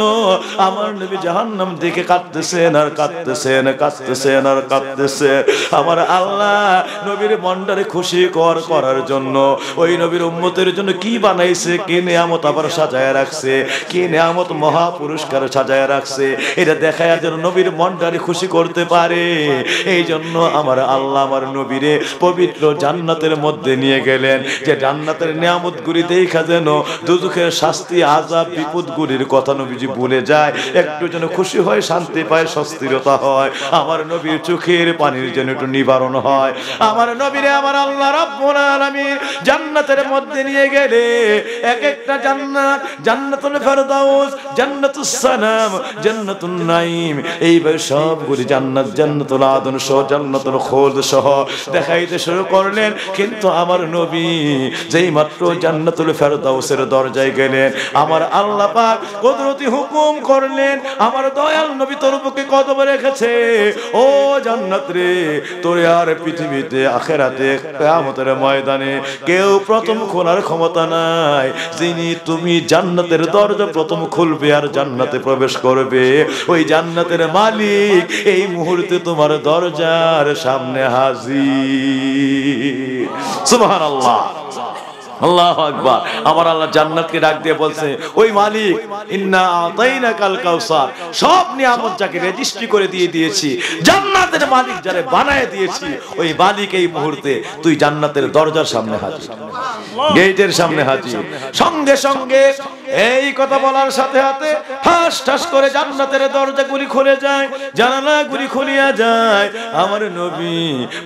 আমার নবী জাহান্নাম দেখে কাঁদতেছেন আর কাঁদতেছেন, কাঁদতেছেন আর কাঁদতেছেন। আমার আল্লাহ নবীর মনটারে খুশি করার জন্য ওই নবীর উম্মতের জন্য কি বানাইছে, কি নিয়ামত আবার সাজায় রাখছে, কি নিয়ামত মহা পুরস্কার সাজায় রাখছে, এটা দেখায় যেন নবীর মনটারে খুশি করতে পারে। এই জন্য আমার আল্লাহ আমার নবীরে পবিত্র জান্নাতের মধ্যে নিয়ে গেলেন, যে জান্নাতের নিয়ামত গুলি দেখা যেন দুজখের শাস্তি আযাব বিপদ গুলির কথা নবীজি ভুলে যায়, একটু যেন খুশি হয়, শান্তি পায়, স্বস্তিরতা হয়, আমার নবীর চোখের পানির যেন একটু নিবারণ হয়। আমার নবীরে আমার আল্লাহ রাব্বুল আলামিন জান্নাতের মধ্যে নিয়ে গেলে এক একটা জান্নাত, জান্নাতুল ফেরদাউস, জান্নাতুস সালাম, জান্নাতুন নাঈম, এইভাবে সবগুলি জান্নাত, জান্নাতুল আদন সহ জান্নাতুল খুলদ সহ দেখাইতে শুরু করলেন। কিন্তু আমার নবী যেই মাত্র জান্নাতুল ফেরদাউসের দরজায় গেলেন, আমার আল্লাহ পাক কুদরতি হুকুম করলেন, আমার দয়াল নবী তোর বুকে কদম রেখেছে, ও জান্নাত রে, তোর আর পৃথিবীতে আখিরাতে কিয়ামতের ময়দানে কেউ প্রথম খোলার ক্ষমতা নাই, যিনি তুমি জান্নাতের দরজা প্রথম খুলবে আর জান্নাতে প্রবেশ করবে, ওই জান্নাতের মালিক এই মুহূর্তে তোমার দরজার সামনে হাজির। সুবহানাল্লাহ, আল্লাহু আকবার। আমার আল্লাহ জান্নাতকে ডাক দিয়ে বলছে, ওই মালিক, ইন্না আতাইনাকাল কাউসার, সব নিয়ামত যাকে রেজিস্ট্রি করে দিয়ে দিয়েছি, জান্নাতের মালিক যারে বানায় দিয়েছি, ওই মালিক এই মুহূর্তে তুই জান্নাতের দরজার সামনে হাজির, গেটের সামনে হাজির। সঙ্গে সঙ্গে এই কথা বলার সাথে সাথে ঠাস ঠাস করে জান্নাতের দরজাগুলি খুলে যায়, জানালাগুলি খুলিয়া যায়। আমার নবী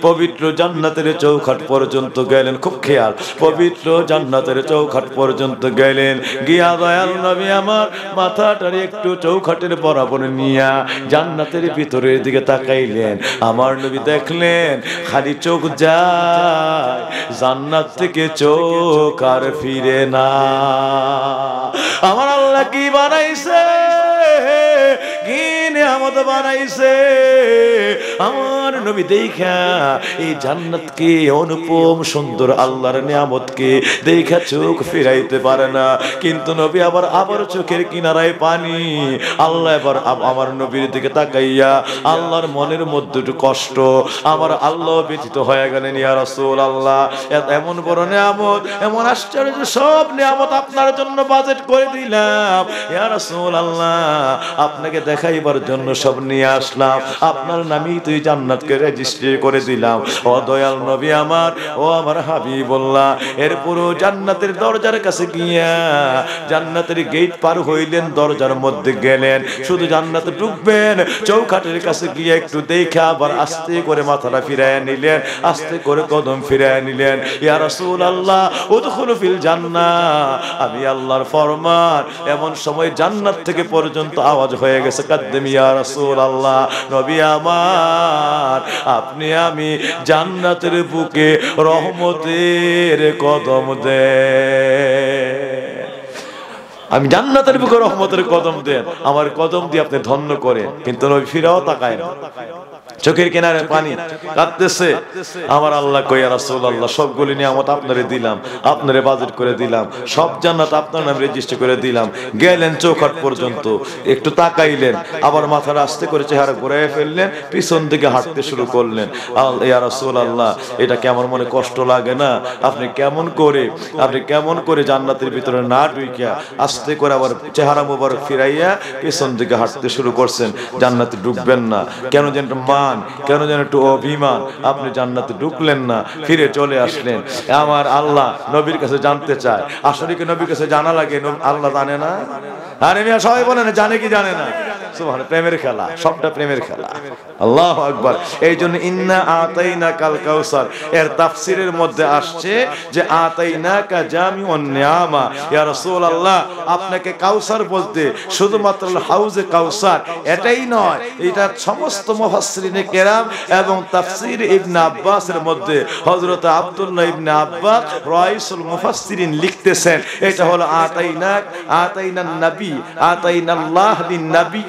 পবিত্র জান্নাতের চৌখাট পর্যন্ত গেলেন, খুব খেয়াল, পবিত্র জান্নাতের চৌখাট পর্যন্ত গেলেন, গিয়া দয়াল নবী আমার মাথাটারে একটু চৌখাটের বরাবর নিয়া জান্নাতের ভিতরের দিকে তাকাইলেন। আমার নবী দেখলেন খালি চোখ যায়, জান্নাত থেকে চোখ আর ফিরে না। আমার আল্লাহ কি বানাইছে, কি নিয়ামত বানাইছে। আমার নবী দেখা এই জান্নাতকে, অনুপম সুন্দর আল্লাহর নিয়ামতকে দেখা চোখ ফিরাইতে পারে না, কিন্তু নবী আবার চোখের কিনারায় পানি। আল্লাহ এবার আমার নবীর দিকে তাকাইয়া আল্লাহর মনের মধ্যে একটু কষ্ট, আমার আল্লাহ ব্যথিত হয়ে গেলেন, ইয়া রাসূলুল্লাহ, এমন বড় নিয়ামত, এমন আশ্চর্য সব নিয়ামত আপনার জন্য বাজেট করে দিলাম, ইয়া রাসূলুল্লাহ, আপনাকে দেখাইবার জন্য সব নিয়ে আসলাম, আপনার নামেই তুই জান্নাতকে রেজিস্ট্রি করে দিলাম। ও দয়াল নবী আমার, ও আমার হাবিবুল্লাহ, এরপরও জান্নাতের দরজার কাছে গিয়া জান্নাতের গেট পার হইলেন, দরজার মধ্যে গেলেন, শুধু জান্নাতে ঢুকবেন, চৌখাটের কাছে গিয়ে একটু দেখে আবার আস্তে করে মাথাটা ফিরায় নিলেন, আস্তে করে কদম ফিরায় নিলেন, ইয়া রাসূলুল্লাহ উদখুলু ফিল জান্নাহ, আমি আল্লাহর ফরমান। এমন সময় জান্নাত থেকে পর্যন্ত আওয়াজ হয়ে গেছে, কাদ্দাম ইয়া রাসূলুল্লাহ, নবী আমার, আপনি আমি জান্নাতের বুকে রহমতের কদম দে। আমি জান্নাতের বুকে রহমতের কদম দেন, আমার কদম দিয়ে আপনি ধন্য করেন। কিন্তু নবী ফিরাও তাকায় না, চোখের কিনারে পানি, কাঁদতেছে। আমার আল্লাহ কই, ইয়া রাসূলুল্লাহ সবগুলি নিয়ামত আপনারে দিলাম, আপনারে বাজেট করে দিলাম, সব জান্নাত আপনার নামে রেজিস্টার করে দিলাম। গেলেন চৌকাঠ পর্যন্ত, একটু তাকাইলেন, আবার মাথার আস্তে করে চেহারা ঘুরাইয়া ফেললেন, পিছন দিকে হাঁটতে শুরু করলেন। ইয়া রাসূলুল্লাহ এটা কি আমার মনে কষ্ট লাগে না? আপনি কেমন করে জান্নাতের ভিতরে না ঢুইকা আস্তে করে আবার চেহারা মোবারক ফিরাইয়া পিছন দিকে হাঁটতে শুরু করছেন? জান্নাতে ঢুকবেন না কেন? যেন কেন যেন একটু অভিমান, আপনি জান্নাতে ঢুকলেন না, ফিরে চলে আসলেন। আমার আল্লাহ নবীর কাছে জানতে চায়, আসলে কি নবীর কাছে জানা লাগে? আল্লাহ জানে না? আরে মিয়া সবাই বলেন জানে কি জানে না? সুবহানাল্লাহ, প্রেমের খেলা, সবটা প্রেমের খেলা। আল্লাহু আকবার। এই জন্য ইন্না আতাইনাকাল কাউসার এর তাফসীরের মধ্যে আসছে যে আতাইনাকা জামিউন নিয়ামা। ইয়া রাসূলুল্লাহ আপনাকে কাউসার বলতে শুধুমাত্র হাউজে কাউসার এটাই নয়, এটা সমস্ত মুফাসসিরিনে কেরাম এবং তাফসীর ইবনে আব্বাসের মধ্যে হযরত আব্দুল্লাহ ইবনে আব্বাস রাইসুল মুফাসসিরিন লিখতেছেন এটা হলো আতাইনান নবী আতাইনাল্লাহ লিন নবী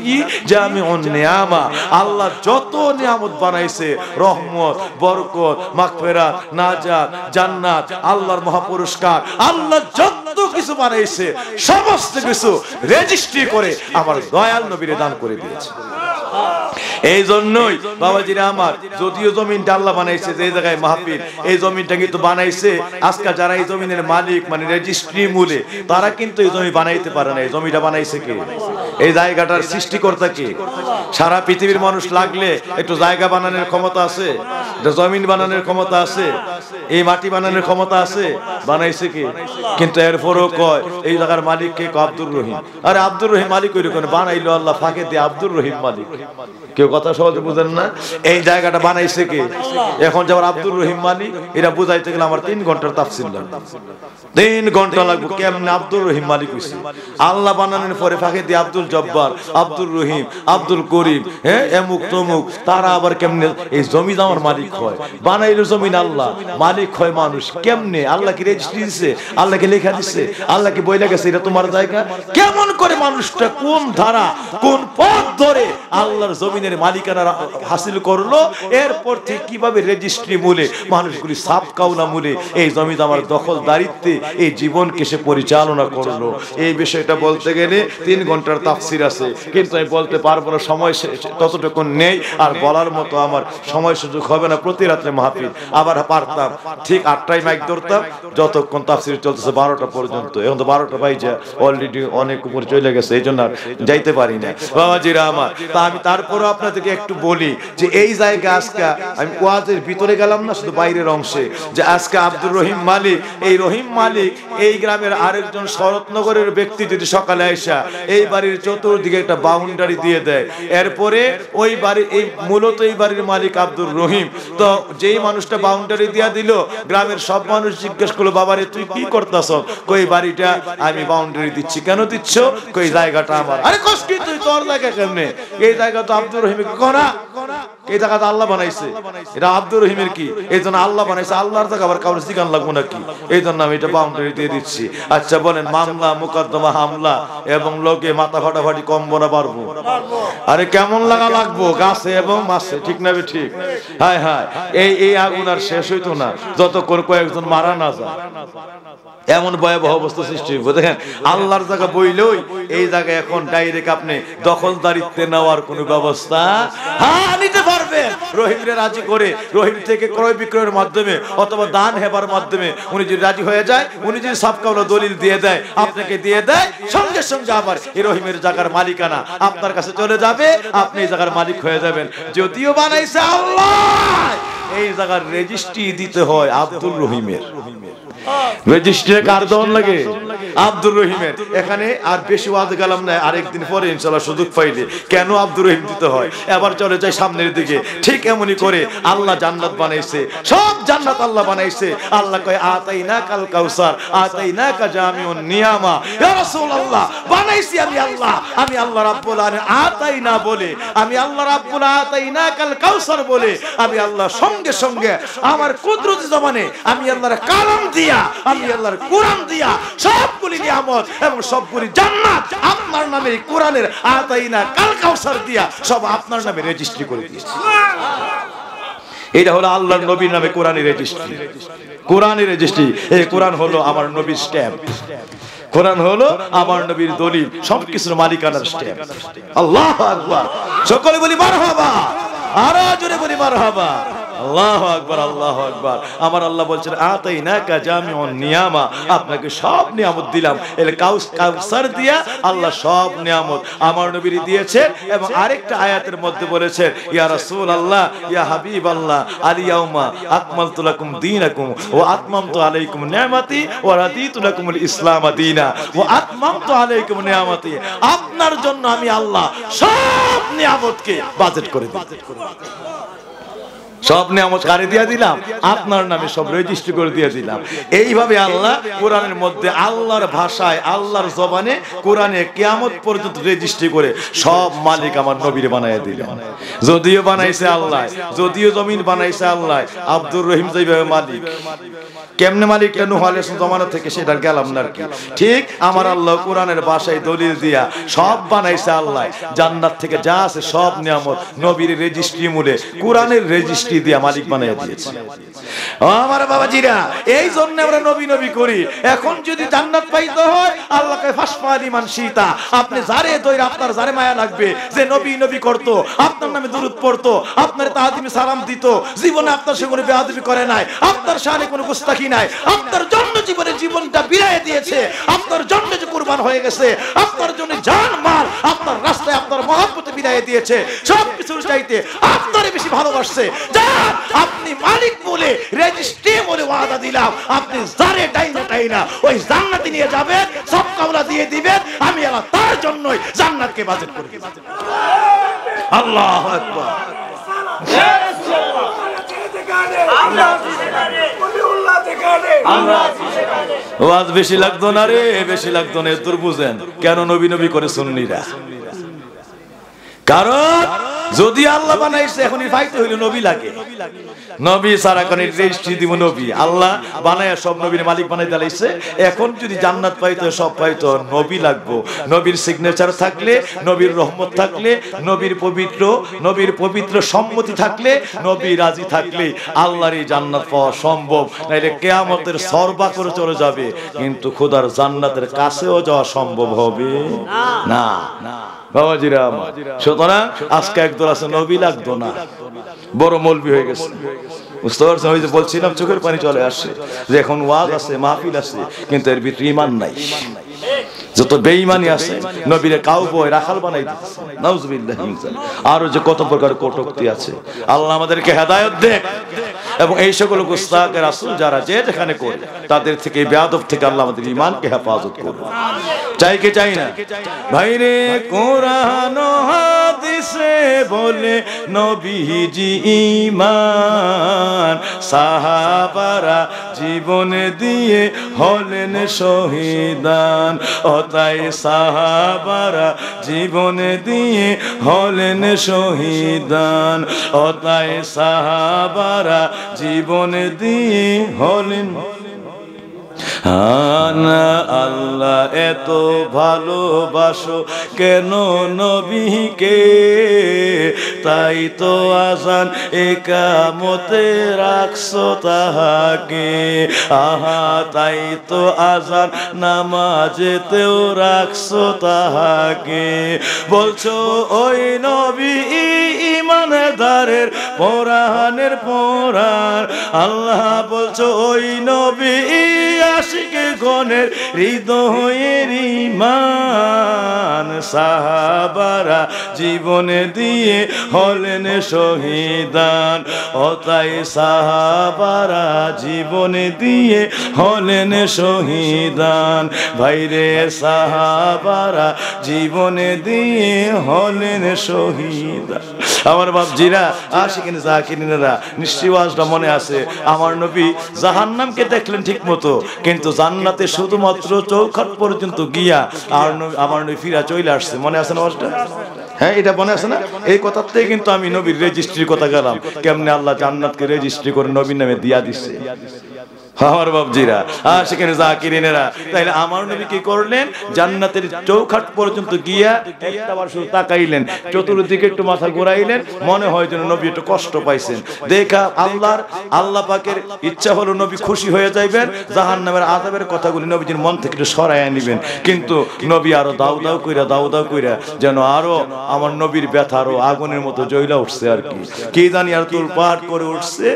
জামিউন নিয়ামা। আল্লাহ যত নিয়ামত বানাইছে, রহমত, বরকত, মাগফিরাত, নাজাত, জান্নাত, আল্লাহর মহাপুরস্কার, আল্লাহ যত কিছু বানাইছে সমস্ত কিছু রেজিস্ট্রি করে আমার দয়াল নবীরে দান করে দিয়েছে। এই জন্যই বাবাজিরা আমার, যদিও জমিনটা আল্লাহ বানাইছে, যে জায়গায় মাহফিল, এই জমিনটা কিন্তু বানাইছে আজকে যারা এই জমিনের মালিক মানে রেজিস্ট্রি মূলে, তারা কিন্তু এই জমি বানাইতে পারে না। এই জমিটা বানাইছে কে? এই জায়গাটার সৃষ্টিকর্তা কে? সারা পৃথিবীর মানুষ লাগলে একটু জায়গা বানানোর ক্ষমতা আছে, জমিন বানানোর ক্ষমতা আছে, এই মাটি বানানোর ক্ষমতা আছে? বানাইছে কে? কিন্তু এরপরও কয় এই জায়গার মালিক কে? আব্দুর রহিম। আরে আব্দুর রহিম মালিক ওই রকম বানাইলো আল্লাহ, ফাঁকে দিয়ে আব্দুর রহিম মালিক। কেউ কথা সহজে বুঝেন না? এই জায়গাটা বানাইছে কে? এখন যেমন আব্দুর রহিম মালিক, এটা বুঝাইতে গেলে আমার 3 ঘন্টার তাফসীর লাগবে, 3 ঘন্টা লাগবে। কেমনে আব্দুর রহিম মালিক হইছে? আল্লাহ বানানোর পরে ফাঁকে দিয়ে আব্দুল জব্বার, আব্দুর রহিম, আব্দুল করিম, হ্যাঁ এমুক তমুক, তারা আবার কেমনে এই জমি আমার মালিক হয়? বানাইলো জমিন আল্লাহ, মালিক হয় মানুষ কেমনে? আল্লাহ কি রেজিস্ট্রি দিছে? আল্লাহ কি লেখা দিছে? আল্লাহ কি বইলা গেছে এটা তোমার জায়গা? কেমন করে মানুষটা কোন ধারা কোন পথ ধরে আল্লাহর জমিনের মালিকানা হাসিল করলো? এরপর থেকে কিভাবে রেজিস্ট্রি মূলে মানুষগুলি সাফ কাউলা মূলে এই জমি আমার দখলদারিত্বে এই জীবনকে সে পরিচালনা করলো। এই বিষয়টা বলতে গেলে 3 ঘন্টার তাফসীর আছে, কিন্তু আমি বলতে পারবো না, সময় ততটুকু নেই, আর বলার মতো আমার সময় সুযোগ হবে না। প্রতি রাত্রে মাহফিল, আবার পারতাম ঠিক 8টায় মাইক ধরতাম, যতক্ষণ তাফসীর চলতেছে 12টা পর্যন্ত। এখন তো 12টা বাইজা অলরেডি অনেক উপরে চলে গেছে, এই জন্য যাইতে পারি না বাবাজিরা আমার। তা আমি তারপরও আপনাদেরকে একটু বলি যে এই জায়গা আজকে আমি ওয়াজের ভিতরে গেলাম না, শুধু বাইরের অংশে, যে আজকে আব্দুর রহিম মালিক, এই রহিম মালিক এই গ্রামের আরেকজন শরৎনগরের ব্যক্তি যদি সকালে আইসা এই বাড়ির চতুর্দিকে একটা বাউন্ডারি দিয়ে দেয়, এরপরে ওই বাড়ি এই মূলত এই বাড়ির মালিক আব্দুর রহিম, তো যেই মানুষটা বাউন্ডারি দিয়া দিল, গ্রামের সব মানুষ জিজ্ঞেস করলো বাবারে তুই কি করতেছ? কই বাড়িটা আমি বাউন্ডারি দিচ্ছি। কেন দিচ্ছ? কই জায়গাটা আমার। আরে কষ্ট তুই তোর জায়গা কেমনে? এই জায়গা তো আব্দুর রহিমের করা, এই জায়গা তো আল্লাহ বানাইছে, এটা আব্দুর রহিমের কি? এই জন্য আল্লাহ বানাইছে, আল্লাহর জায়গা আবার কাউরে জিগান লাগবো নাকি? এই জন্য আমি এটা বাউন্ডারি দিয়ে দিচ্ছি। আচ্ছা বলেন, মামলা মোকদ্দমা হামলা এবং লোকে মাথা ফাটাফাটি কমবো না পারবো? আরে কেমন লাগবো গাছে এবং মাছে, ঠিক না? ঠিক। হায় হায়, এই আগুন আর শেষ হইতো না যতক্ষণ কয়েকজন মারা না যায়। এমন ভয়াবহ অবস্থা সৃষ্টি হইব। দেখেন আল্লাহর জায়গা বইলেই এই জায়গায় এখন ডাইরেক্ট আপনি দখলদারিত্বে নেওয়ার কোন ব্যবস্থা নিতে পারবেন। রহিমরে রাজি করে, রহিম থেকে ক্রয় বিক্রয়ের মাধ্যমে অথবা দান হেবার মাধ্যমে উনি যদি রাজি হয়ে যায়, উনি যদি সাবকাউলা দলিল দিয়ে দেয়, আপনাকে দিয়ে দেয়, সঙ্গে সঙ্গে আবার এই রহিমের জায়গার মালিকানা আপনার কাছে চলে যাবে, আপনি এই জায়গার মালিক হয়ে যাবেন। যদিও বানাইছে আল্লাহ, এই জায়গার রেজিস্ট্রি দিতে হয় আব্দুর রহিমের। রেজিস্ট্রি কার দন লাগে? আব্দুর রহিমের। এখানে আর বেশি ওয়াজ গেলাম না, আরেকদিন পরে ইনশাআল্লাহ সুযোগ পাইলে কেন আব্দুর রহিম দিতে হয়। এবার চলে যায় সামনের দিকে। ঠিক এমনই করে আল্লাহ জান্নাত বানাইছে, সব জান্নাত আল্লাহ বানাইছে। আল্লাহ কয় আতাইনাকাল কাউসার আতাইনাকা জামিউন নিয়ামা। ইয়া রাসূলুল্লাহ বানাইছি আমি আল্লাহ, আমি আল্লাহ রাব্বুল আলামিন আতাইনা বলে, আমি আল্লাহ রাব্বুল আতাইনাকাল কাউসার বলে, আমি আল্লাহ সঙ্গে সঙ্গে আমার কুদরতি জবানে আমি আল্লাহর কালাম দিয়া, আমি আল্লাহর কোরআন দিয়া সবগুলি নিয়ামত এবং সবগুলি জান্নাত আপনার নামে কোরআনের আতাইনা কাল কাউসার দিয়া সব আপনার নামে রেজিস্ট্রি করে দিয়েছি। এটা হলো আল্লাহর নবীর নামে কোরআনের রেজিস্ট্রি। কোরআনের রেজিস্ট্রি, এই কোরআন হলো আমার নবীর স্ট্যাম্প, কোরআন হলো আমার নবীর দলিল, সবকিছুর মালিকানার স্ট্যাম্প। আল্লাহু আকবার, সকলে বলি মারহাবা, আরো জোরে বলি মারহাবা। আল্লাহু আকবার, আল্লাহু আকবার। আমার আল্লাহ বলছেন আতাইনাকা জামিউন নিয়ামা, আপনাকে সব নিয়ামত দিলাম। এর কাউসার দিয়া আল্লাহ সব নিয়ামত আমার নবীর দিয়েছেন। এবং আরেকটা আয়াতের মধ্যে বলেছেন ইয়া রাসূলুল্লাহ ইয়া হাবিবাল্লাহ আলিয়াউমা আকমালতু লাকুম দীনাকুম ওয়া আতমামতু আলাইকুম নিয়ামতি ওয়া রাদিতু লাকুমুল ইসলাম দীনা ওয়া আতমামতু আলাইকুম নিয়ামতি। আপনার জন্য আমি আল্লাহ সব নিয়ামতকে বাজেট করে দিই, সব নিয়ামত কারে দিয়ে দিলাম, আপনার নামে সব রেজিস্ট্রি করে দিয়ে দিলাম। এইভাবে আল্লাহ কোরআনের মধ্যে আল্লাহর ভাষায় আল্লাহর জবানে কোরআনে কিয়ামত পর্যন্ত রেজিস্ট্রি করে সব মালিক আমার নবীর বানায় দিলেন। যদিও বানাইছে আল্লাহ, যদিও জমিন বানাইছে আল্লাহ, আব্দুর রহিম যেভাবে মালিক, কেমনে মালিক নূহ আলাইহিস জামানা থেকে সেটা গেলাম না কি। ঠিক আমার আল্লাহ কোরআনের ভাষায় দলিল দিয়া সব বানাইছে আল্লাহ। জান্নাত থেকে যা আছে সব নিয়ামত নবীর রেজিস্ট্রি মূলে কোরআনের রেজিস্ট্রি দিয়া মালিক বানাইয়া দিয়েছে। আমার বাবাজিরা, এই জন্য আমরা নবী নবী করি। এখন যদি জান্নাত পাইতে হয় আল্লাহকে ফাসমালি মান শীতা, আপনি যারে দইরা আপনার যারে মায়া লাগবে যে নবী নবী করত, আপনার নামে দুরূদ পড়তো, আপনার তাহাদিমে সালাম দিত, জীবনে আপনার সঙ্গে বেয়াদবি করে নাই, আপনার শানে কোনো গুস্তাখি নাই, আপনার জন্য জীবনটা বিরায় দিয়েছে, আপনার জন্য যে কুরবান হয়ে গেছে, আপনার জন্য জান মাল আপনার রাস্তায় আপনার মহব্বতে বিরায় দিয়েছে, সবকিছুর চাইতে আপনারে বেশি ভালোবাসছে। আপনি মালিক বলে রেজিস্ট্রি বলে ওয়াদা দিলাম, আপনি যারে টাইনা ওই জান্নাতে নিয়ে যাবেন, সব কামলা দিয়ে দিবেন, আমি আল্লাহ তার জন্যই জান্নাতকে বাজেট করে দিয়েছি। আল্লাহু আকবার। ওয়াজ বেশি লাগতো না রে, বেশি লাগতো না। তোর বুঝেন কেন নবী নবী করে সুন্নিরা? কারণ যদি আল্লাহ বানাইছে এখনই পাইতে হইলে নবী লাগে। নবী সারা কোন রেজিস্ট্রি দিব নবী, আল্লাহ বানায়া সব নবীর মালিক বানাই দিলাইছে। এখন যদি জান্নাত পাইতে সব পাইতো নবী লাগবো। নবীর সিগনেচার থাকলে, নবীর রহমত থাকলে, নবীর পবিত্র সম্মতি থাকলে, নবী রাজি থাকলে আল্লাহর এই জান্নাত পাওয়া সম্ভব। নাইলে কিয়ামতের সরবা করে চলে যাবে, কিন্তু খোদার জান্নাতের কাছেও যাওয়া সম্ভব হবে না। বাবাজিরা আমার, সুতরাং আজকে একদল আছে নবী লাগতো না, বড় মৌলবি হয়ে গেছে। বুঝতে পারছেন? ওই যে বলছিলাম চোখের পানি চলে আসে যে এখন ওয়াজ আছে, মাহফিল আছে, কিন্তু এর ভিতরে ঈমান নাই। যত বেঈমানি আছে নবীরে কাউবয় রাখাল বানাই দিচ্ছে, নাউজুবিল্লাহ। আরো যে কত প্রকার কটূক্তি আছে, আল্লাহ আমাদেরকে হেদায়েত দেন। এবং এই সকল গুস্তাখে রাসূল যারা যে যেখানে করে তাদের থেকে, বেয়াদব থেকে আল্লাহ আমাদের ঈমানকে হেফাজত করুন। চাই কি চাই না ভাইরে? কোরআন হাদিসে বলে নবীজি ঈমান, সাহাবারা জীবন দিয়ে হলেন শহীদান। তাই সাহাবারা জীবন দিয়ে হলেন শহীদান, তাই সাহাবারা জীবন দিয়ে হলেন। আল্লাহ এত ভালোবাসো কেন নবীকে, তাই তো আজান একামতে রাখছো তাহাকে। তাই তো আজান নামাজেতেও রাখছো তাহাকে। বলছো ওই নবী ইমানদারের পরাণের পরাণ, আল্লাহ বলছো ওই নবী আশিকে গণের হৃদয়ের ঈমান। সাহাবারা জীবনে দিয়ে হলেন শহীদান, তাই সাহাবারা জীবনে দিয়ে হলেন শহীদান। ভাইরে সাহাবারা জীবনে দিয়ে হলেন শহীদান। আমার বাপজিরা, আশিকিন জাকিরিনেরা, নিশ্চয়ই ওয়াজটা মনে আছে। আমার নবী জাহান্নামকে দেখলেন ঠিক মতো, কিন্তু জান্নাতে শুধুমাত্র চৌখাট পর্যন্ত গিয়া আর আমার নবী ফিরা চলে আসছে। মনে আছে না ওয়াজটা? হ্যাঁ, এটা মনে আছে না? এই কথাতেই কিন্তু আমি নবীর রেজিস্ট্রির কথা গেলাম, কেমনে আল্লাহ জান্নাতকে রেজিস্ট্রি করে নবীর নামে দিয়া দিচ্ছে। আমার বাবজিরা, সেখানে জাকিরিনেরা, তাইলে আমার নবী কি করলেন? জান্নাতের চৌখাট পর্যন্ত গিয়া একটাবার শুধু তাকাইলেন, চতুর্দিকে একটু মাথা ঘুরাইলেন, মনে হয় যেন নবী একটু কষ্ট পাইছেন। দেখা আল্লাহ পাকের ইচ্ছা হলো নবী খুশি হয়ে যাইবেন, জাহান্নামের আযাবের কথাগুলি নবীজির মন থেকে একটু সরাইয়া নিবেন। কিন্তু নবী আরো দাউ দাউ কইরা যেন আরো আমার নবীর ব্যথা আরো আগুনের মতো জ্বলা উঠছে, আর কি জানি আর তুলপাট করে উঠছে।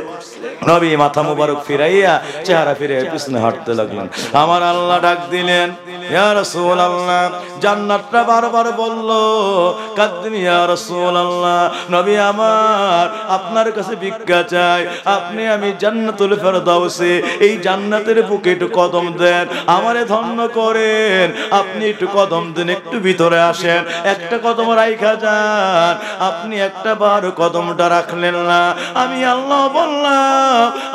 নবী মাথা মুবারক ফিরাইয়া চেহারা ফিরে পিছনে হাঁটতে লাগলেন। আমার আল্লাহ ডাক দিলেন, ইয়া রাসূলুল্লাহ। জান্নাতটা বারবার বলল, কাদ্দিমি ইয়া রাসূলুল্লাহ, নবী আমার আপনার কাছে ভিক্ষা চাই, আপনি আমি জান্নাতুল ফেরদাউসে এই জান্নাতের বুকে একটু কদম দেন, আমারে ধন্য করেন, আপনি একটু কদম দেন, একটু ভিতরে আসেন, একটা কদম রাইখা যান। আপনি একটা বার কদমটা রাখলেন না, আমি আল্লাহ বললাম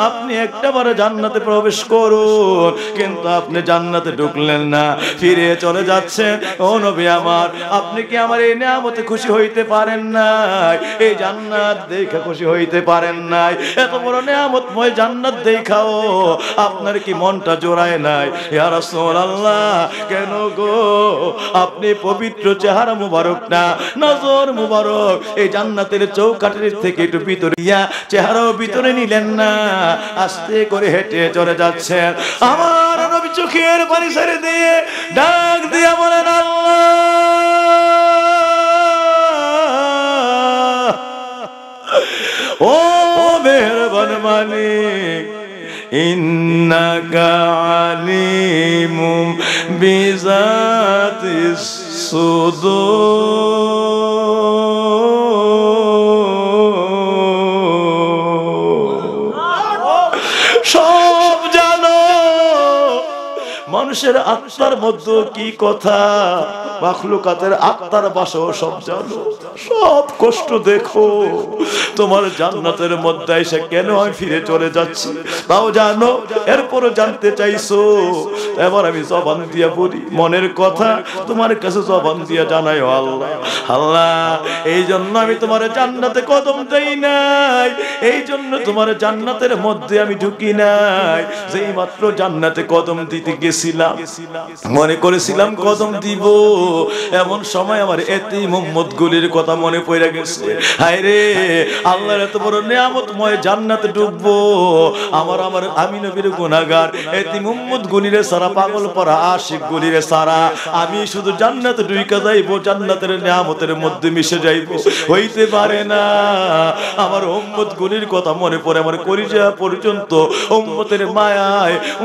আপনি একটাবার জান্নাতে প্রবেশ করুন, কিন্তু আপনি জান্নাতে ঢুকলেন না, ফিরে চলে যাচ্ছেন। ও নবী আমার, আপনি কি আমার এই নিয়ামতে খুশি হইতে পারেন নাই? এই জান্নাত দেখা খুশি হইতে পারেন নাই? এত বড় নিয়ামতময় জান্নাত দেখাও আপনার কি মনটা জোড়ায় নাই? ইয়া রাসূলুল্লাহ, কেন গো? আপনি পবিত্র চেহারা মুবারক না, নজর মুবারক এই জান্নাতের চৌকাঠের থেকে একটু ভিতরে গিয়া চেহারাও ভিতরে নিলেন না, আস্তে করে হেঁটে চলে যাচ্ছেন। আমার নবী চোখের পানি ছেড়ে দিয়ে ডাক দিয়া বলেন, আল্লাহ ও মেহেরবান মালিক, ইন্নাকা আলিমুম বিজাতিস সুদূর। সব জানো, মানুষের আত্মার মধ্যে কি কথা, মাখলুকাতের আত্মার বাসাও সব জানো, সব কষ্ট দেখো। তোমার জান্নাতের মধ্যে এসে কেন আমি ফিরে চলে যাচ্ছি তাও জানো, এরপরও জানতে চাইছো। এবার আমি জবান দিয়া বলি, মনের কথা তোমার কাছে জবান দিয়া জানাই, আল্লাহ আল্লাহ, এই জন্য আমি তোমার জান্নাতে কদম দেই নাই, এই জন্য তোমার জান্নাতের মধ্যে আমি ঢুকি নাই। যেই মাত্র জান্নাতে কদম দিতে গেছিলাম, মনে করেছিলাম কদম দিব, এমন সময় আমার এতিম উম্মত গুলির কথা মনে পড়ে গেছে। হায় রে, আল্লাহর এত বড় নিয়ামতময় জান্নাতে ঢুকবো, আমি নবীর গুনাহগার এতিম উম্মত গুলিরে সারা, পাগল পরা আশিক গুলিরে সারা, আমি শুধু জান্নাতে ঢুইকা যাইবো, জান্নাতের নিয়ামতের মধ্যে মিশে যাইবো, হইতে পারে না। আমার উম্মত গুলির কথা মনে পড়ে, আমার কলিজা পর্যন্ত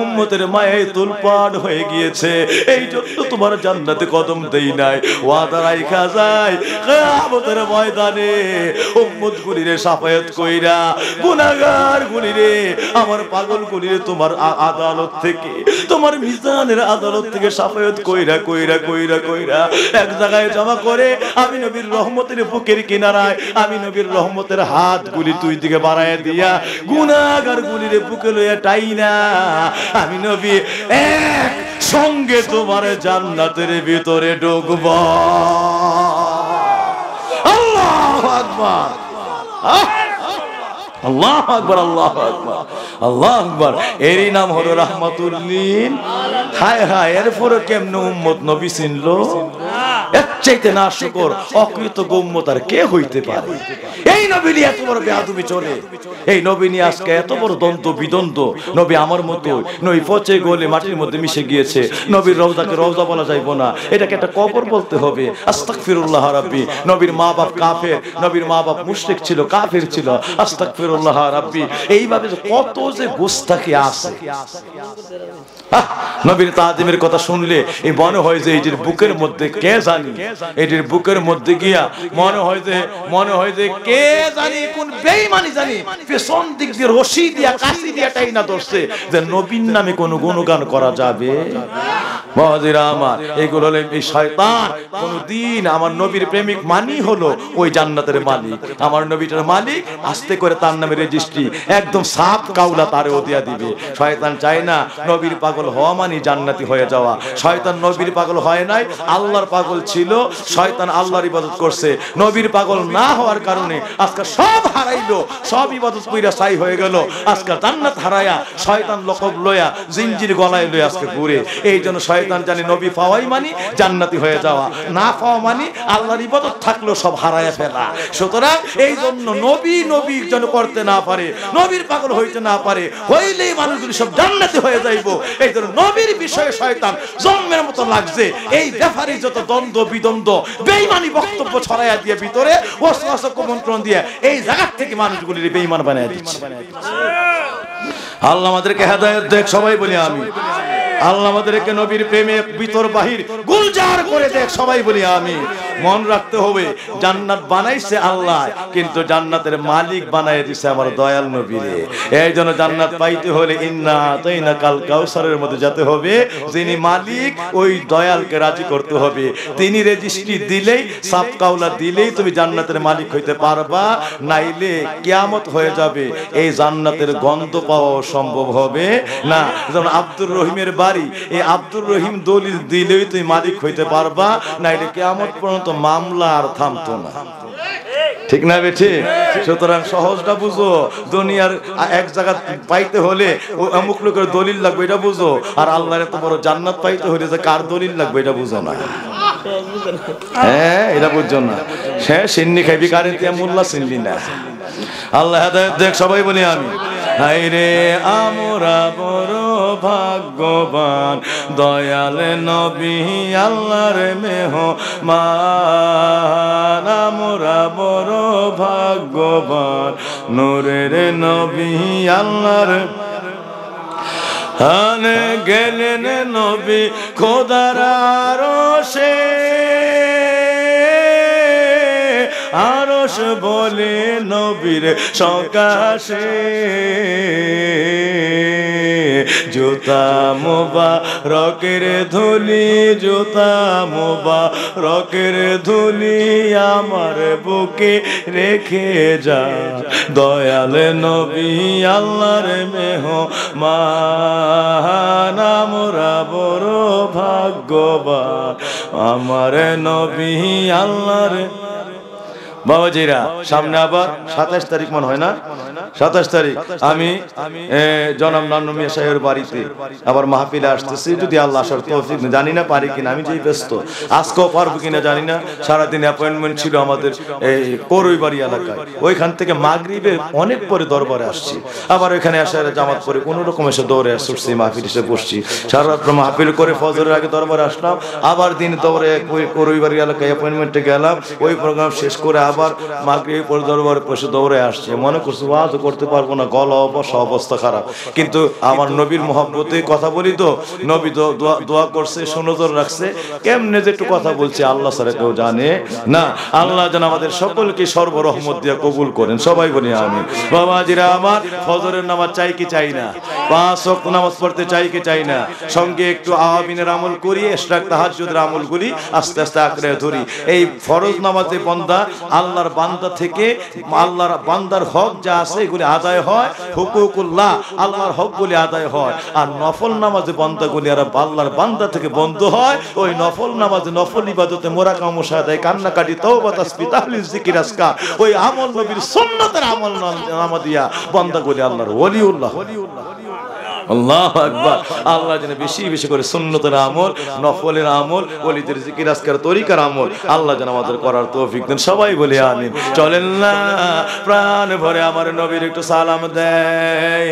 উম্মতের মায়ায় তুলপাড় হয়ে গিয়েছে। এই জন্য তোমার জান্নাতে কদম দেই নাই। ওয়াদা রাইখা যায় কিয়ামতের ময়দানে উম্মত গুলিরে সাফায়াত কইরা, গুনাহগার গুলিরে, আমার পাগল গুলিরে তোমার আদালত থেকে, তোমার মিজানের আদালত থেকে সাফায়াত কইরা এক জায়গায় জমা করে আমি নবীর রহমতের বুকের কিনারায়, আমি নবীর রহমতের হাত গুলি তুই দিকে বাড়ায় দিয়া গুনাহগার গুলিরে বুকে লইয়া টাইনা আমি নবী এক সঙ্গে তোমার জান্নাতের ভিতরে ঢুকব। আল্লাহু আকবার, আল্লাহু আকবার, আল্লাহু আকবার, আল্লাহু আকবার। এরই নাম হলো রাহমাতুল লিল। হায় হায়, এরপরে কেমন উম্মত নবী চিনলো? এর চাইতে না শুকর অকৃতজ্ঞ উম্মত আর কে হইতে পারে? এই নবী নিয়ে এত বড় বেয়াদবি চলে, এই নবী নিয়ে আজকে এত বড় দ্বন্দ্ব বিদ্বন্দ্ব। নবী আমার মতো নবী পচে গলে মাটির মধ্যে মিশে গিয়েছে। নবীর রওজাকে রওজা বলা যাইবো না, এটাকে একটা কবর বলতে হবে। আস্তাগফিরুল্লাহ রাব্বি। নবীর মা বাপ কাফের, নবীর মা বাপ মুশরিক ছিল, কাফের ছিল। আস্তাগফিরুল্লাহ রাব্বি। এইভাবে কত যে গুস্তাখি আছে। নবীর তাজিমের কথা শুনলে এই মনে হয় যে এটির বুকের মধ্যে কে জানি, এটির বুকের মধ্যে গিয়া মনে হয় যে কে জানি কোন বেঈমানি জানি পেছন দিক দিয়ে রশি দিয়া কাশি দিয়া টাইনা ধরছে যে নবীর নামে কোন গুণগান করা যাবে। বাবাজিরা আমার, এগুলো হলো এই শয়তান। কোনদিন আমার নবীর প্রেমিক মানি হলো ওই জান্নাতের মালিক, আমার নবীটার মালিক, আস্তে করে তার নামে রেজিস্ট্রি, একদম সাফ কাউলা তারেও দিয়া দিবে। শয়তান চায় না নবীর পাগল হওয়া মানে জান্নাতি হয়ে যাওয়া। শয়তান নবীর পাগল হয় নাই, আল্লাহর পাগল ছিল। শয়তান আল্লাহর ইবাদত করছে, নবীর পাগল না হওয়ার কারণে আজকে সব হারাইলো, সব ইবাদত কইরা ছাই হয়ে গেল। আজকে জান্নাত হারায়া শয়তান লকব লয়া জিঞ্জির গলায় লয়ে আজকে ঘুরে। এই জন্য শয়তান জানে নবী পাওয়াই মানে জান্নাতি হয়ে যাওয়া, না পাওয়া মানে আল্লাহর ইবাদত থাকলেও সব হারায়া ফেলা। সুতরাং এই জন্য নবীর জন্য করতে না পারে, নবীর পাগল হইতে না পারে, হইলেই মানুষগুলি সব জান্নাতি হয়ে যাইব। এই জন্য নবীর বিষয়ে শয়তান জন্মের মতো লাগছে। এই ব্যাপারে যত দ্বন্দ্ব বিদ্বন্দ্ব বেঈমানি বক্তব্য ছড়াইয়া দিয়ে ভিতরে ওয়াসওয়াসা কুমন্ত্রণ দিয়ে এই জায়গা থেকে মানুষগুলির বেঈমান বানাইয়া দিচ্ছে। আল্লাহ আমাদেরকে হেদায়েত দেখ, সবাই বলি আমি। আল্লাহ আমাদেরকে নবীর প্রেমে ভিতর বাহির গুলজার করে দেখ, সবাই বলি আমি। মন রাখতে হবে জান্নাত বানাইছে আল্লাহ, কিন্তু জান্নাতের মালিক বানায় দিছে আমার দয়াল নবীরে। এই জন্য জান্নাত পাইতে হলে ইন্না আতাইনাকাল কাউসারের মধ্যে যেতে হবে। যিনি মালিক ওই দয়ালকে রাজি করতে হবে। তিনি রেজিস্ট্রি দিলেই, সাফ কাউলা দিলেই তুমি জান্নাতের মালিক হইতে পারবা, নাইলে কিয়ামত হয়ে যাবে। এই জান্নাতের গন্ধ পাওয়া সম্ভব হবে না। যেমন আব্দুর রহিমের বাড়ি, এই আব্দুর রহিম দলিল দিলেই তুমি মালিক হইতে পারবা, নাইলে কিয়ামত পর্যন্ত মামলা আর থামতো না। ঠিক না বেঠি? সুতরাং সহজটা বুঝো, দুনিয়ার এক জায়গা পাইতে হলে অমুক লোকের দলিল লাগবে এটা বুঝো, আর আল্লাহর এত বড় জান্নাত পাইতে হলে যে কার দলিল লাগবে এটা বুঝো না। হ্যাঁ, এটা বুঝছো না। হ্যাঁ, সিন্নি খাইবি কারেন্ট দিয়া মোল্লা চিনলি না। আল্লাহ হেদায়েত দেখ, সবাই বলি আমি। হায়রে আমরা বড় ভাগ্যবান, দয়াল নবী আল্লাহর মেহমান। আমরা বড় ভাগ্যবান, নূরের নবী আল্লাহর। আনে গেলেন নবী খোদার আরশে, আরশ বলে নবীর সকাশে। জুতা মুবারকের ধুলি, জুতা মুবারকের ধুলি আমার বুকে রেখে যা, দয়াল নবী আল্লাহর মেহমান। আমরা বড় ভাগ্যবান, আমার নবী আল্লাহর। বাবাজিরা, সামনে আবার 27 তারিখ মনে হয় না, 27 তারিখ আমি জনাব নান্নু মিয়া সাহেবের বাড়িতে আবার মাহফিলে আসতেছি। যদি আল্লাহ আসার তৌফিক, জানি না পারি কিনা, আমি যেই ব্যস্ত, আজকেও পারবো কিনা জানি না। সারাদিন অ্যাপয়েন্টমেন্ট ছিল আমাদের এই করইবাড়ি এলাকায়। ওইখান থেকে মাগরিবে অনেক পরে দরবারে আসছি, আবার ওইখানে আসার জামাত পরে কোনো রকম এসে দৌড়ে ছুটছি, মাহফিল এসে বসছি। সারা রাত মাহফিল করে ফজরের আগে দরবারে আসলাম, আবার দিন দৌড়ে ওই করইবাড়ি এলাকায় অ্যাপয়েন্টমেন্টে গেলাম। ওই প্রোগ্রাম শেষ করে আবার মাগরিব পরে দরবারে বসে দৌড়ে আসছে। মনে করছি ওয়াজ করতে পারবো না, গলা অবস্থা খারাপ, কিন্তু আমার নবীর মহব্বতে কথা বলি তো। নবী দোয়া করছে, সুনজর রাখছে, কেমনে যে একটু কথা বলছে আল্লাহ ছাড়া কেউ জানে না। আল্লাহ যেন আমাদের সকলকে সর্বরহমত দিয়ে কবুল করেন, সবাই বলি আমিন। বাবাজিরা আমার, ফজরের নামাজ চাই কি চাই না? 5 ওয়াক্ত নামাজ পড়তে চাই কি চাই না? সঙ্গে একটু আওয়াবিনের আমল করি, ইশরাক তাহাজ্জুদের আমলগুলি আস্তে আস্তে আঁকড়ে ধরি। এই ফরজ নামাজে বান্দা আল্লাহর বান্দা থেকে, আল্লাহর বান্দার হক যা আছে এগুলি আদায় হয়, হুকুকুল্লাহ আল্লাহর হকগুলি আদায় হয়। আর নফল নামাজে বান্দাগুলি আর আল্লাহর বান্দা থেকে বন্ধ হয়। ওই নফল নামাজে, নফল ইবাদতে মোরাকা মুশাহাদায়, কান্নাকাটি, তওবা তাসবিহ তাহলিল জিকির আজকার, ওই আমল নবীর সুন্নতের আমল নামা দিয়া বান্দাগুলি আল্লাহর ওলিউল্লাহ। আল্লাহু আকবার। আল্লাহ যেন বেশি বেশি করে সুন্নতের আমল, নফলের আমল, ওলিদের জিকির আজকার, তরিকার আমল আল্লাহ যেন আমাদের করার তৌফিক দেন, সবাই বলি আমিন। চলেন না প্রাণ ভরে আমার নবীর একটু সালাম দেয়।